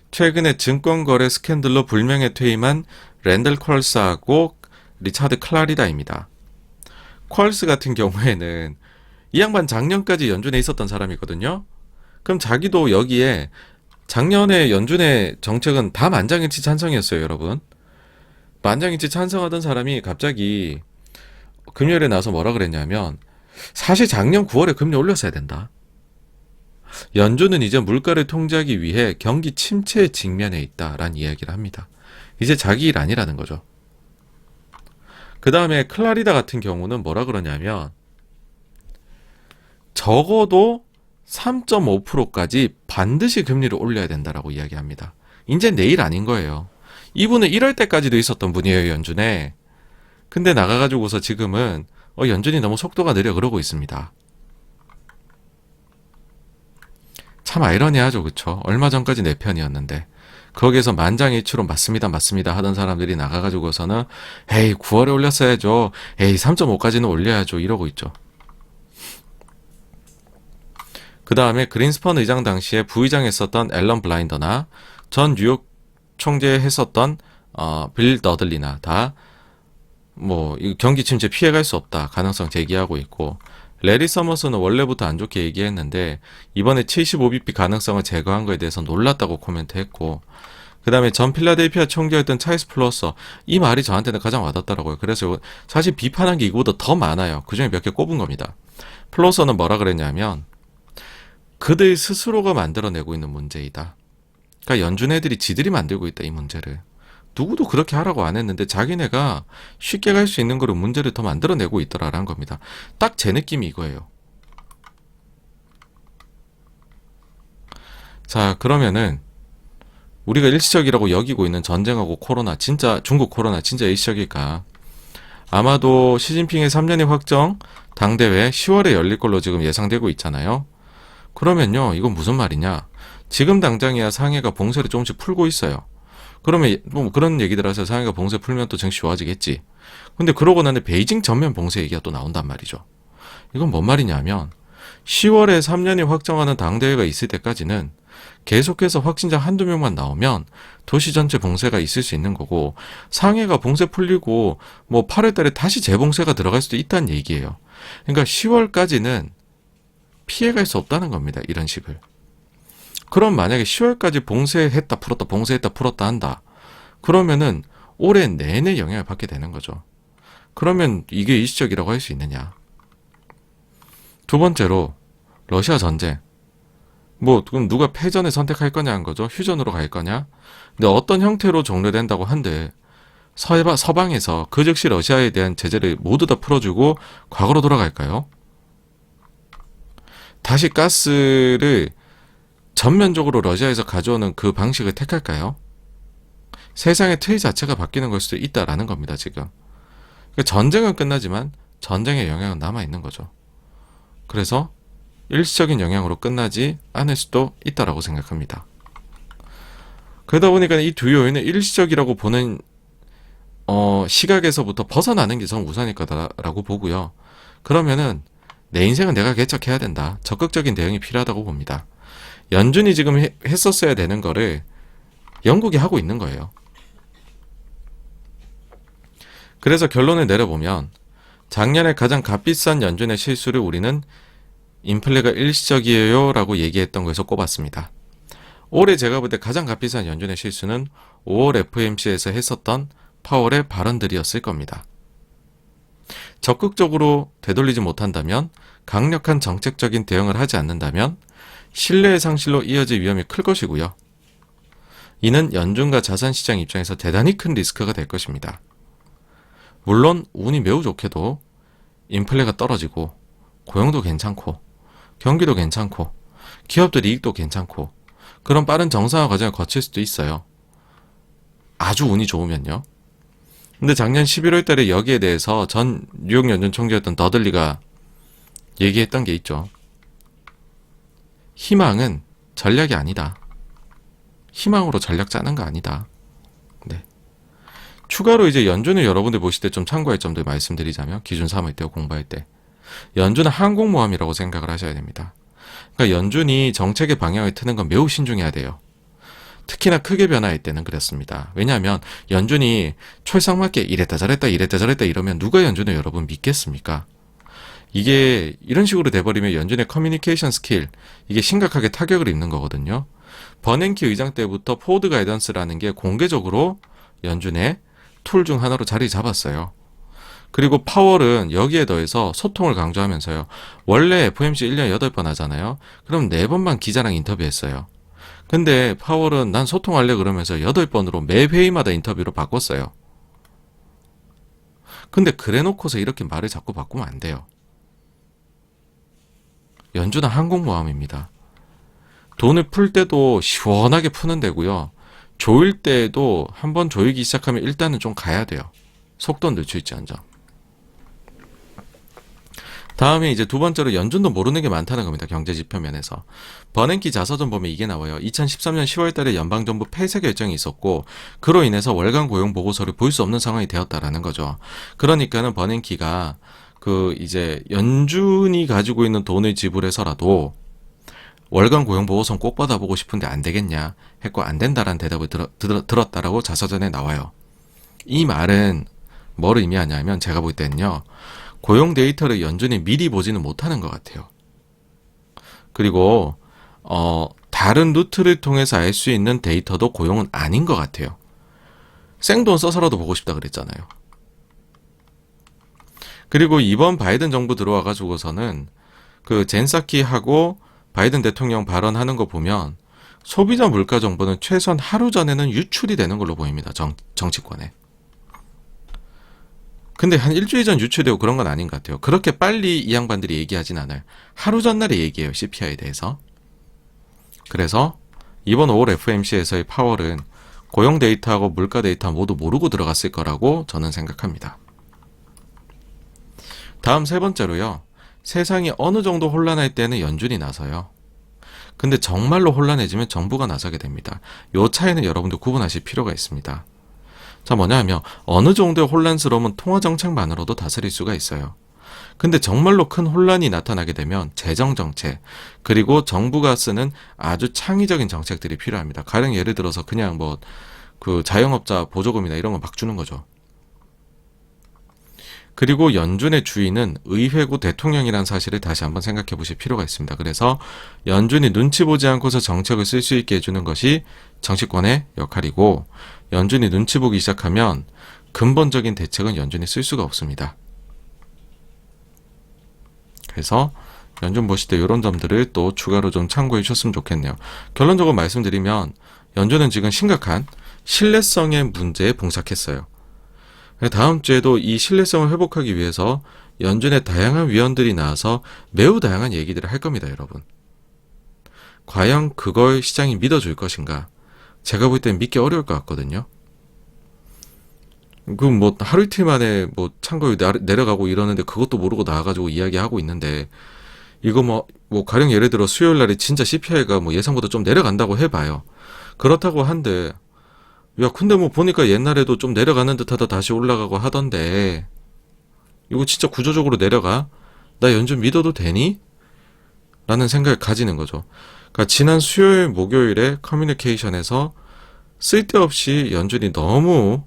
최근에 증권거래 스캔들로 불명예 퇴임한 랜들 퀄스하고 리차드 클라리다입니다. 퀄스 같은 경우에는 이 양반 작년까지 연준에 있었던 사람이거든요. 그럼 자기도 여기에 작년에 연준의 정책은 다 만장일치 찬성이었어요, 여러분. 만장일치 찬성하던 사람이 갑자기 금요일에 나와서 뭐라 그랬냐면 사실 작년 9월에 금리 올렸어야 된다. 연준은 이제 물가를 통제하기 위해 경기 침체에 직면해 있다라는 이야기를 합니다. 이제 자기 일 아니라는 거죠. 그 다음에 클라리다 같은 경우는 뭐라 그러냐면 적어도 3.5%까지 반드시 금리를 올려야 된다라고 이야기합니다. 이제 내일 아닌 거예요. 이분은 1월 때까지도 있었던 분이에요, 연준에. 근데 나가가지고서 지금은 연준이 너무 속도가 느려 그러고 있습니다. 참 아이러니하죠, 그쵸? 얼마 전까지 내 편이었는데 거기에서 만장일치로 맞습니다 하던 사람들이 나가가지고서는 에이 9월에 올렸어야죠, 에이 3.5까지는 올려야죠 이러고 있죠. 그 다음에 그린스펀 의장 당시에 부의장 했었던 앨런 블라인더나 전 뉴욕 총재 했었던 빌 더들리나 다 뭐 경기 침체 피해갈 수 없다 가능성 제기하고 있고, 레리 서머스는 원래부터 안 좋게 얘기했는데 이번에 75bp 가능성을 제거한 거에 대해서 놀랐다고 코멘트했고, 그 다음에 전 필라델피아 총재였던 찰스 플러서 이 말이 저한테는 가장 와닿더라고요. 그래서 사실 비판한 게 이거보다 더 많아요. 그 중에 몇 개 꼽은 겁니다. 플러서는 뭐라 그랬냐면 그들 스스로가 만들어내고 있는 문제이다. 그러니까 연준 애들이 지들이 만들고 있다, 이 문제를. 누구도 그렇게 하라고 안 했는데 자기네가 쉽게 갈 수 있는 거로 문제를 더 만들어내고 있더라라는 겁니다. 딱 제 느낌이 이거예요. 자, 그러면은 우리가 일시적이라고 여기고 있는 전쟁하고 코로나, 진짜 중국 코로나 진짜 일시적일까? 아마도 시진핑의 3년의 확정 당대회 10월에 열릴 걸로 지금 예상되고 있잖아요. 그러면요, 이건 무슨 말이냐? 지금 당장이야 상해가 봉쇄를 조금씩 풀고 있어요. 그러면 뭐 그런 얘기들 해서 상해가 봉쇄 풀면 또 정시 좋아지겠지. 근데 그러고 나면 베이징 전면 봉쇄 얘기가 또 나온단 말이죠. 이건 뭔 말이냐면 10월에 3년이 확정하는 당대회가 있을 때까지는 계속해서 확진자 한두 명만 나오면 도시 전체 봉쇄가 있을 수 있는 거고, 상해가 봉쇄 풀리고 뭐 8월 달에 다시 재봉쇄가 들어갈 수도 있다는 얘기예요. 그러니까 10월까지는 피해갈 수 없다는 겁니다. 이런 식을. 그럼 만약에 10월까지 봉쇄했다 풀었다 봉쇄했다 풀었다 한다. 그러면은 올해 내내 영향을 받게 되는 거죠. 그러면 이게 일시적이라고 할 수 있느냐. 두 번째로 러시아 전쟁. 뭐 그럼 누가 패전을 선택할 거냐 한 거죠. 휴전으로 갈 거냐. 근데 어떤 형태로 종료된다고 한데 서방에서 그 즉시 러시아에 대한 제재를 모두 다 풀어주고 과거로 돌아갈까요? 다시 가스를 전면적으로 러시아에서 가져오는 그 방식을 택할까요? 세상의 틀 자체가 바뀌는 걸 수도 있다라는 겁니다, 지금. 그러니까 전쟁은 끝나지만 전쟁의 영향은 남아있는 거죠. 그래서 일시적인 영향으로 끝나지 않을 수도 있다라고 생각합니다. 그러다 보니까 이 두 요인은 일시적이라고 보는 시각에서부터 벗어나는 게 전 우선일 거다라고 보고요. 그러면은 내 인생은 내가 개척해야 된다. 적극적인 대응이 필요하다고 봅니다. 연준이 지금 했었어야 되는 거를 영국이 하고 있는 거예요. 그래서 결론을 내려보면 작년에 가장 값비싼 연준의 실수를 우리는 인플레가 일시적이에요 라고 얘기했던 거에서 꼽았습니다. 올해 제가 볼 때 가장 값비싼 연준의 실수는 5월 FOMC에서 했었던 파월의 발언들이었을 겁니다. 적극적으로 되돌리지 못한다면, 강력한 정책적인 대응을 하지 않는다면 신뢰의 상실로 이어질 위험이 클 것이고요. 이는 연준과 자산시장 입장에서 대단히 큰 리스크가 될 것입니다. 물론 운이 매우 좋게도 인플레가 떨어지고 고용도 괜찮고 경기도 괜찮고 기업들 이익도 괜찮고 그런 빠른 정상화 과정을 거칠 수도 있어요. 아주 운이 좋으면요. 근데 작년 11월 달에 여기에 대해서 전 뉴욕 연준 총재였던 더들리가 얘기했던 게 있죠. 희망은 전략이 아니다. 희망으로 전략 짜는 거 아니다. 네. 추가로 이제 연준을 여러분들 보실 때 좀 참고할 점들 말씀드리자면, 기준 삼을 때 공부할 때 연준은 항공모함이라고 생각을 하셔야 됩니다. 그러니까 연준이 정책의 방향을 트는 건 매우 신중해야 돼요. 특히나 크게 변화할 때는 그렇습니다. 왜냐하면 연준이 촐싹맞게 이랬다 저랬다 이랬다 저랬다 이러면 누가 연준을 여러분 믿겠습니까? 이게 이런 식으로 돼버리면 연준의 커뮤니케이션 스킬, 이게 심각하게 타격을 입는 거거든요. 버냉키 의장 때부터 포워드 가이던스라는 게 공개적으로 연준의 툴 중 하나로 자리 잡았어요. 그리고 파월은 여기에 더해서 소통을 강조하면서요. 원래 FOMC 1년에 8번 하잖아요. 그럼 4번만 기자랑 인터뷰했어요. 근데 파월은 난 소통할래 그러면서 8번으로 매 회의마다 인터뷰로 바꿨어요. 근데 그래 놓고서 이렇게 말을 자꾸 바꾸면 안 돼요. 연준은 항공모함입니다. 돈을 풀 때도 시원하게 푸는 데고요. 조일 때도 한번 조이기 시작하면 일단은 좀 가야 돼요. 속도 늦출지언정. 다음에 이제 두 번째로 연준도 모르는 게 많다는 겁니다. 경제 지표 면에서. 버냉키 자서전 보면 이게 나와요. 2013년 10월 달에 연방정부 폐쇄 결정이 있었고 그로 인해서 월간 고용 보고서를 볼 수 없는 상황이 되었다라는 거죠. 그러니까는 버냉키가 이제 연준이 가지고 있는 돈을 지불해서라도 월간 고용 보고서는 꼭 받아보고 싶은데 안 되겠냐 했고 안 된다라는 대답을 들었다라고 자서전에 나와요. 이 말은 뭐를 의미하냐면 제가 볼 때는요. 고용 데이터를 연준이 미리 보지는 못하는 것 같아요. 그리고 다른 루트를 통해서 알 수 있는 데이터도 고용은 아닌 것 같아요. 생돈 써서라도 보고 싶다 그랬잖아요. 그리고 이번 바이든 정부 들어와가지고서는 젠사키하고 바이든 대통령 발언하는 거 보면 소비자 물가 정보는 최소한 하루 전에는 유출이 되는 걸로 보입니다. 정치권에. 근데 한 일주일 전 유출되고 그런 건 아닌 것 같아요. 그렇게 빨리 이 양반들이 얘기하진 않아요. 하루 전날에 얘기해요. CPI에 대해서. 그래서 이번 5월 FOMC에서의 파월은 고용 데이터하고 물가 데이터 모두 모르고 들어갔을 거라고 저는 생각합니다. 다음 세 번째로요. 세상이 어느 정도 혼란할 때는 연준이 나서요. 근데 정말로 혼란해지면 정부가 나서게 됩니다. 요 차이는 여러분들 구분하실 필요가 있습니다. 자, 뭐냐 하면 어느 정도의 혼란스러움은 통화정책만으로도 다스릴 수가 있어요. 근데 정말로 큰 혼란이 나타나게 되면 재정정책, 그리고 정부가 쓰는 아주 창의적인 정책들이 필요합니다. 가령 예를 들어서 그냥 자영업자 보조금이나 이런 거 막 주는 거죠. 그리고 연준의 주인은 의회고 대통령이라는 사실을 다시 한번 생각해 보실 필요가 있습니다. 그래서 연준이 눈치 보지 않고서 정책을 쓸 수 있게 해주는 것이 정치권의 역할이고, 연준이 눈치 보기 시작하면 근본적인 대책은 연준이 쓸 수가 없습니다. 그래서 연준 보실 때 이런 점들을 또 추가로 좀 참고해 주셨으면 좋겠네요. 결론적으로 말씀드리면 연준은 지금 심각한 신뢰성의 문제에 봉착했어요. 다음 주에도 이 신뢰성을 회복하기 위해서 연준의 다양한 위원들이 나와서 매우 다양한 얘기들을 할 겁니다, 여러분. 과연 그걸 시장이 믿어줄 것인가? 제가 볼 땐 믿기 어려울 것 같거든요. 하루 이틀 만에 창고에 내려가고 이러는데 그것도 모르고 나와가지고 이야기하고 있는데, 이거 가령 예를 들어 수요일 날에 진짜 CPI가 예상보다 좀 내려간다고 해봐요. 그렇다고 한데, 야, 근데 뭐 보니까 옛날에도 좀 내려가는 듯하다 다시 올라가고 하던데 이거 진짜 구조적으로 내려가? 나 연준 믿어도 되니? 라는 생각을 가지는 거죠. 그러니까 지난 수요일, 목요일에 커뮤니케이션에서 쓸데없이 연준이 너무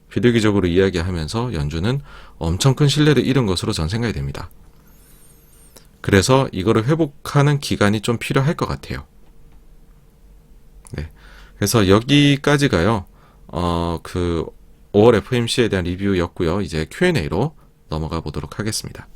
비둘기적으로 이야기하면서 연준은 엄청 큰 신뢰를 잃은 것으로 전 생각이 됩니다. 그래서 이거를 회복하는 기간이 좀 필요할 것 같아요. 네. 그래서 여기까지가요. 5월 FOMC에 대한 리뷰였고요. 이제 Q&A로 넘어가 보도록 하겠습니다.